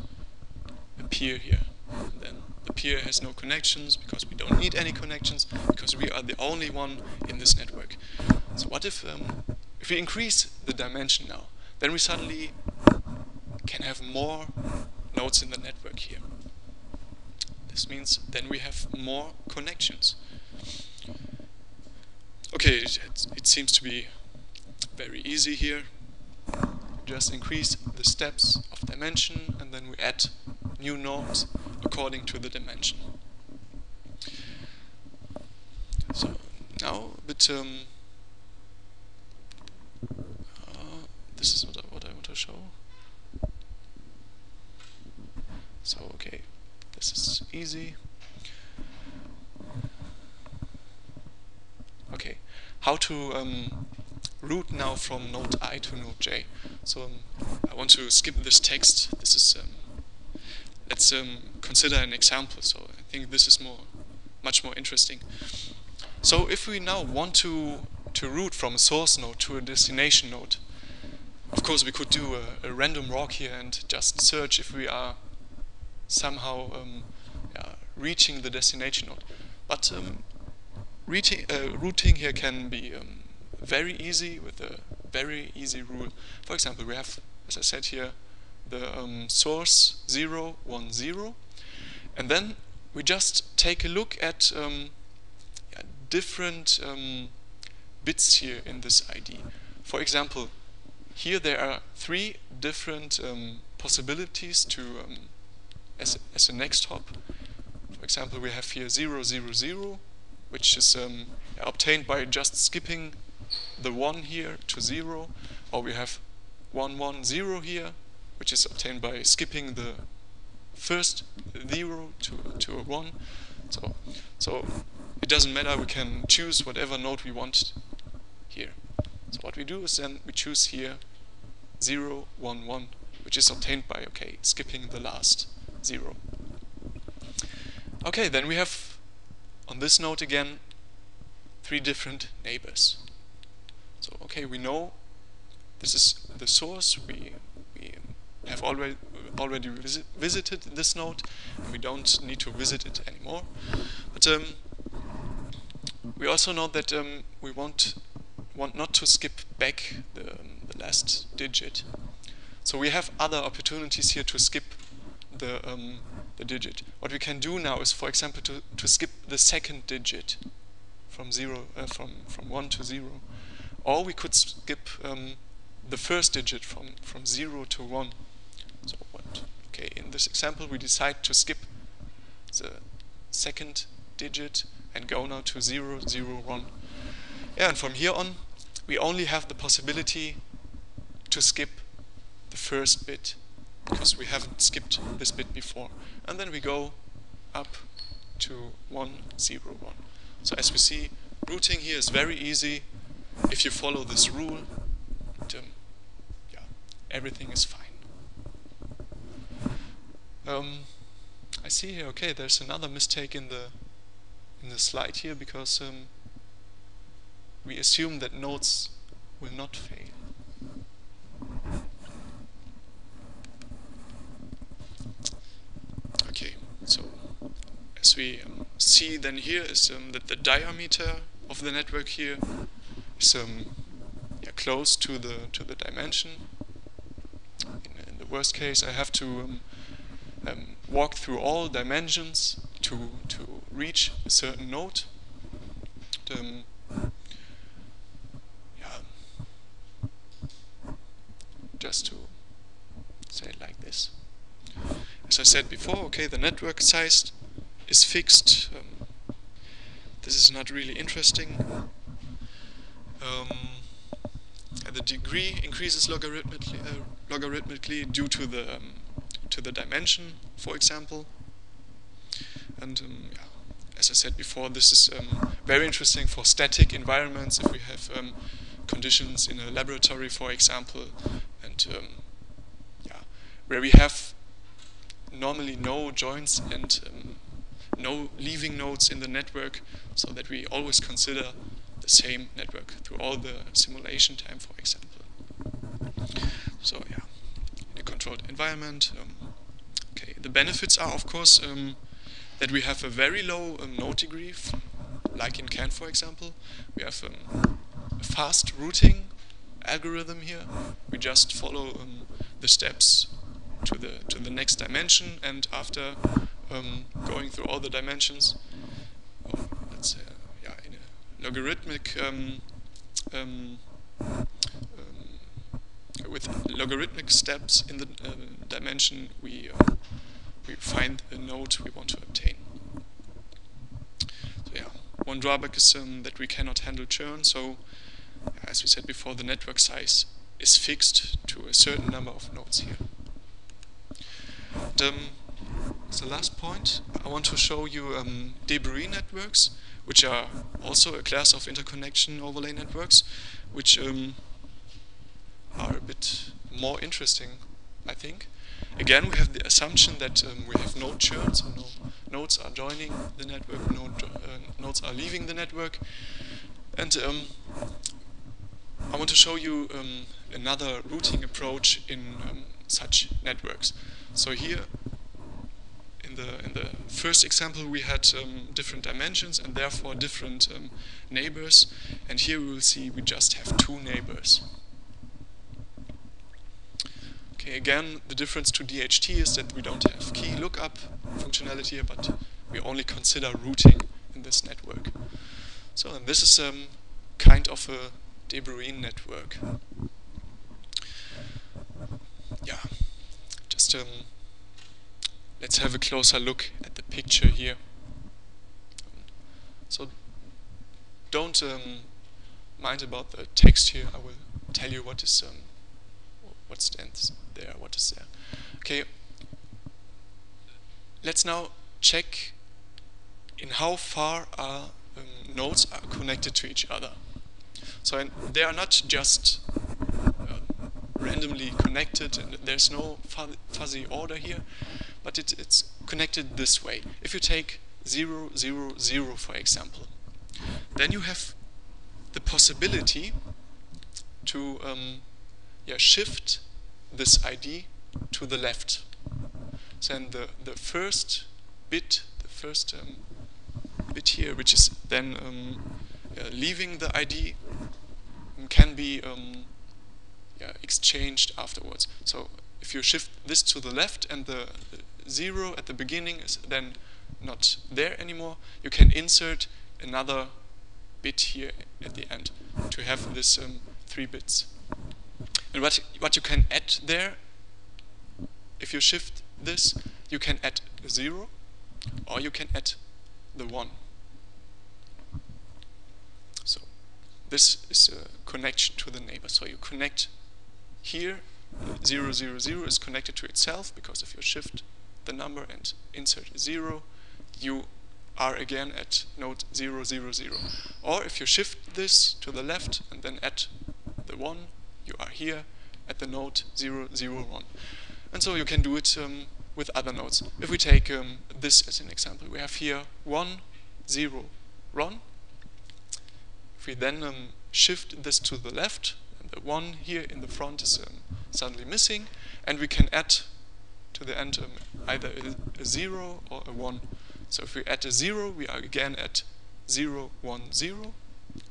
A: appear here. And then the peer has no connections because we don't need any connections, because we are the only one in this network. So what if we increase the dimension now, then we suddenly can have more nodes in the network here. This means then we have more connections. Okay, it seems to be very easy here. Just increase the steps of dimension, and then we add new nodes according to the dimension. So now, but this is what I want to show. So okay, this is easy. Okay, how to route now from node I to node J. So I want to skip this text. This is let's consider an example. So I think this is much more interesting. So if we now want to route from a source node to a destination node, of course we could do a random walk here and just search if we are somehow reaching the destination node. But routing here can be very easy with a very easy rule. For example, we have, as I said here, the source 0, 1, 0, and then we just take a look at different bits here in this ID. For example, here there are 3 different possibilities to as a next hop. For example, we have here 0, 0, 0, which is obtained by just skipping the 1 here to 0, or we have 1, 1, 0 here, which is obtained by skipping the first 0 to a 1. So it doesn't matter, we can choose whatever node we want here. So what we do is then we choose here 0, 1, 1, which is obtained by skipping the last 0. Okay, then we have on this node again 3 different neighbors. So okay, we know this is the source. We have already visited this node, and we don't need to visit it anymore. But we also know that we want not to skip back the last digit. So we have other opportunities here to skip the digit. What we can do now is, for example, to skip the second digit from 1 to 0. Or we could skip the first digit from 0 to 1. So okay, in this example we decide to skip the second digit and go now to 0, 0, 1. Yeah, and from here on we only have the possibility to skip the first bit, because we haven't skipped this bit before. And then we go up to 1, 0, 1. So as we see, routing here is very easy. If you follow this rule, everything is fine. I see here, okay, there's another mistake in the slide here, because we assume that nodes will not fail. Okay, so as we see then here is that the diameter of the network here is close to the dimension. In the worst case, I have to walk through all dimensions to reach a certain node. Just to say it like this. As I said before, okay, the network size is fixed. This is not really interesting. the degree increases logarithmically due to the dimension, for example. And yeah, as I said before, this is very interesting for static environments. If we have conditions in a laboratory, for example, and yeah, where we have normally no joins and no leaving nodes in the network, so that we always consider the same network through all the simulation time, for example. So yeah, in a controlled environment. Okay, the benefits are, of course, that we have a very low node degree, like in CAN, for example. We have a fast routing algorithm here. We just follow the steps to the next dimension, and after going through all the dimensions, let's say, yeah, in a logarithmic with logarithmic steps in the dimension, we find a node we want to obtain. So yeah, one drawback is that we cannot handle churn. So as we said before, the network size is fixed to a certain number of nodes here. And, as the last point, I want to show you de Bruijn networks, which are also a class of interconnection overlay networks, which are a bit more interesting, I think. Again, we have the assumption that we have node churn, so no nodes are joining the network, nodes are leaving the network. And I want to show you another routing approach in such networks. So here, in the first example, we had different dimensions and therefore different neighbors. And here we will see we just have two neighbors. Okay, again, the difference to DHT is that we don't have key lookup functionality here, but we only consider routing in this network. So and this is kind of a de Bruijn network. Yeah, just let's have a closer look at the picture here. So don't mind about the text here. I will tell you what is what stands there, what is there. Okay, let's now check in how far our nodes are connected to each other. So they are not just randomly connected, and there's no fuzzy order here, but it's connected this way. If you take 0, 0, 0, for example, then you have the possibility to shift this ID to the left. So then the first bit, bit here, which is then leaving the ID, can be exchanged afterwards. So if you shift this to the left and the 0 at the beginning is then not there anymore, you can insert another bit here at the end to have this 3 bits. And what you can add there, if you shift this, you can add a 0 or you can add the 1. So this is a connection to the neighbor. So you connect here, 0, 0, 0 is connected to itself, because if you shift the number and insert a 0, you are again at node 0, 0, 0. Or if you shift this to the left and then add the 1, you are here at the node 0, 0, 1. And so you can do it with other nodes. If we take this as an example, we have here 1, 0, 1. If we then shift this to the left, and the 1 here in the front is suddenly missing, and we can add to the end either a 0 or a 1. So if we add a 0, we are again at 0, 1, 0.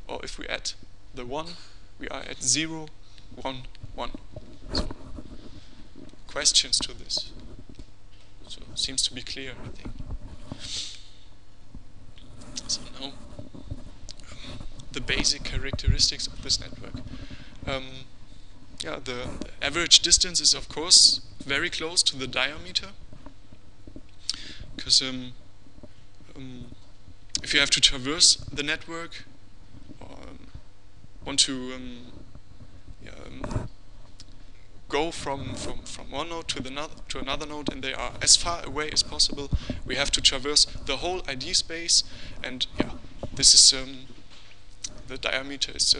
A: Or if we add the 1, we are at 0, 1, 1. So questions to this? So it seems to be clear, I think. So now, the basic characteristics of this network. The average distance is, of course, very close to the diameter, because if you have to traverse the network or want to go from one node to another node, and they are as far away as possible. We have to traverse the whole ID space, and yeah, this is the diameter is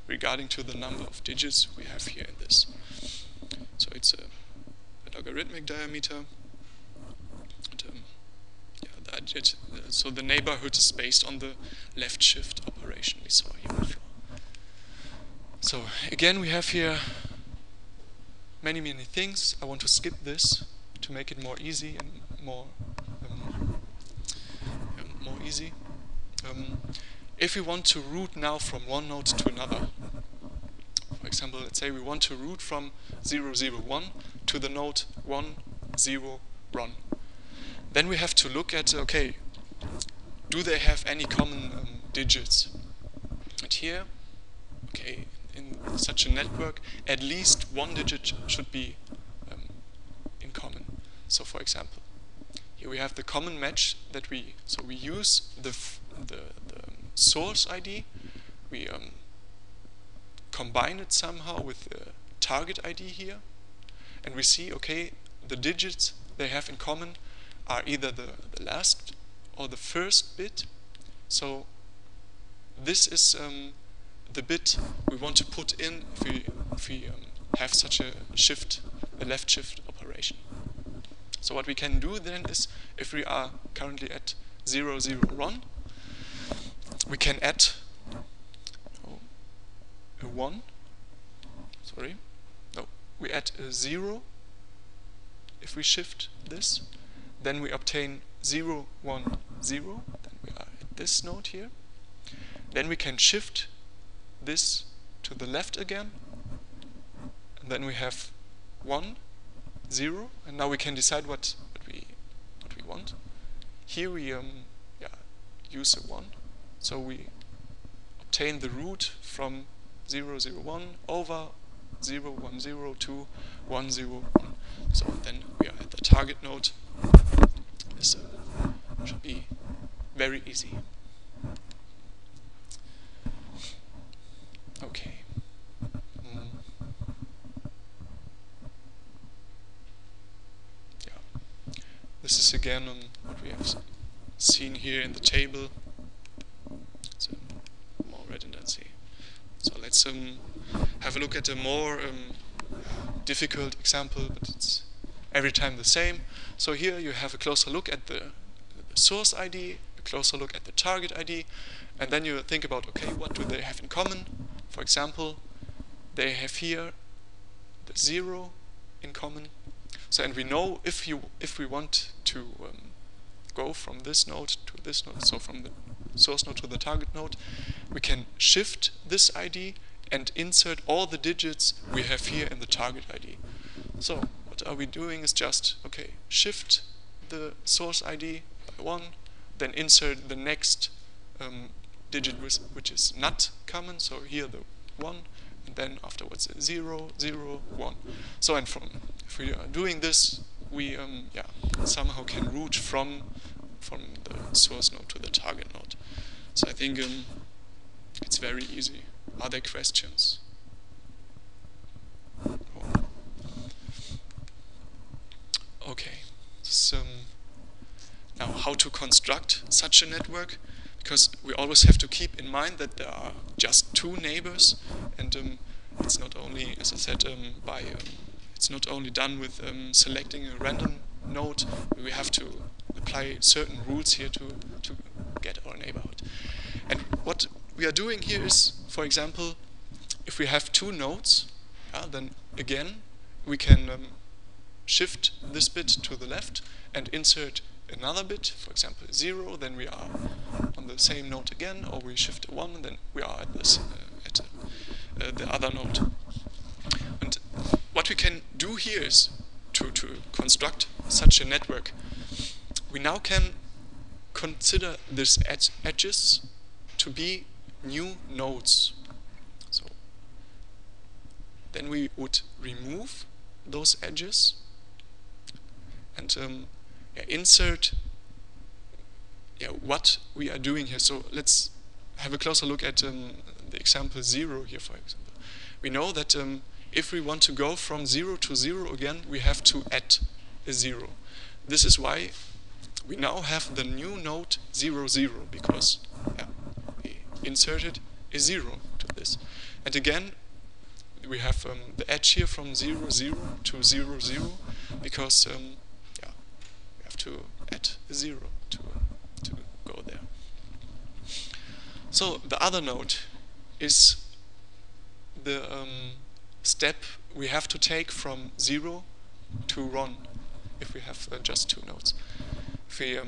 A: regarding to the number of digits we have here in this. So it's a logarithmic diameter. And, so the neighborhood is based on the left shift operation we saw here before. So again, we have here many things. I want to skip this to make it more easy and more easy. If we want to route now from one node to another, for example, let's say we want to route from 001 to the node 101, then we have to look at, okay, do they have any common digits? And here, okay, in such a network, at least one digit should be in common. So for example, here we have the common match that we use the source ID, we combine it somehow with the target ID here, and we see, okay, the digits they have in common are either the last or the first bit. So this is the bit we want to put in if we have such a left shift operation. So what we can do then is, if we are currently at 001, we can add a 1. Sorry, no, we add a 0. If we shift this, then we obtain 010. Then we are at this node here. Then we can shift this to the left again, and then we have 1, 0, and now we can decide what we want. Here we use a 1, so we obtain the route from 001 over 010 to 101. So then we are at the target node. This should be very easy. Okay. Yeah. This is again what we have seen here in the table. So more redundancy. So let's have a look at a more difficult example, but it's every time the same. So here you have a closer look at the source ID, a closer look at the target ID, and then you think about, okay, what do they have in common? For example, they have here the 0 in common. So, and we know if we want to go from this node to this node, so from the source node to the target node, we can shift this ID and insert all the digits we have here in the target ID. So what are we doing is just, okay, shift the source ID by 1, then insert the next digit which is not common, so here the 1, and then afterwards 0, 0, 1. So, and if we are doing this, we somehow can route from the source node to the target node. So I think it's very easy. Are there questions? Okay. So now, how to construct such a network? Because we always have to keep in mind that there are just two neighbors, and it's not only, as I said, it's not only done with selecting a random node. We have to apply certain rules here to get our neighborhood. And what we are doing here is, for example, if we have two nodes, then again we can shift this bit to the left and insert another bit, for example 0, then we are on the same node again, or we shift a 1, then we are at this the other node. And what we can do here is to construct such a network. We now can consider these edges to be new nodes. So then we would remove those edges and insert what we are doing here. So let's have a closer look at the example 0 here, for example. we know that if we want to go from 0 to 0 again, we have to add a 0. This is why we now have the new node 0, 0, because we inserted a 0 to this. And again, we have the edge here from 0, 0 to 0, 0, because we have to add a 0 to go there. So the other node is the step we have to take from 0 to run if we have just two nodes. If we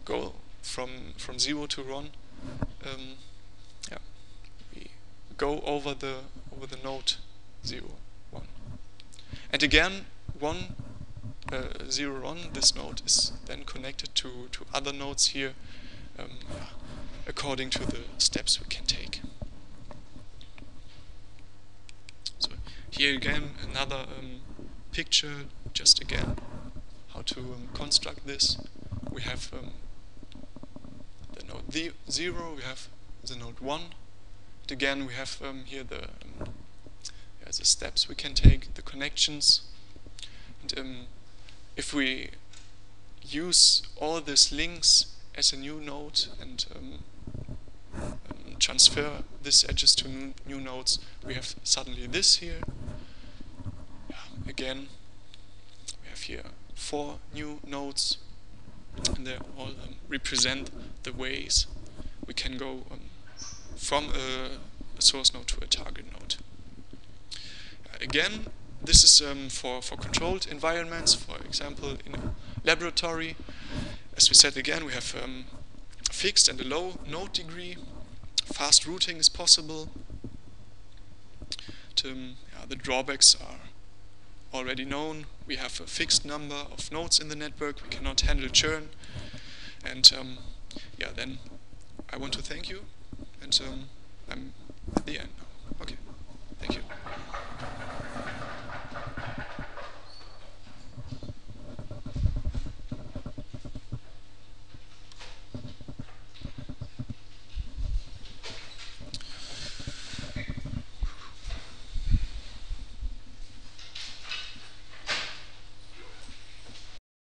A: go from 0 to run, we go over the node 0, 1. And again, 1, 0, 1, this node is then connected to other nodes here according to the steps we can take. So here again another picture, just again how to construct this. We have the node 0, we have the node 1, and again we have here the steps we can take, the connections, and if we use all these links as a new node and transfer these edges to new nodes, we have suddenly this here. Again, we have here 4 new nodes, and they all represent the ways we can go from a source node to a target node. Again, this is for controlled environments, for example in a laboratory. As we said again, we have a fixed and a low node degree. Fast routing is possible. The drawbacks are already known. We have a fixed number of nodes in the network. We cannot handle churn. And then I want to thank you. And I'm at the end now. Okay, thank you.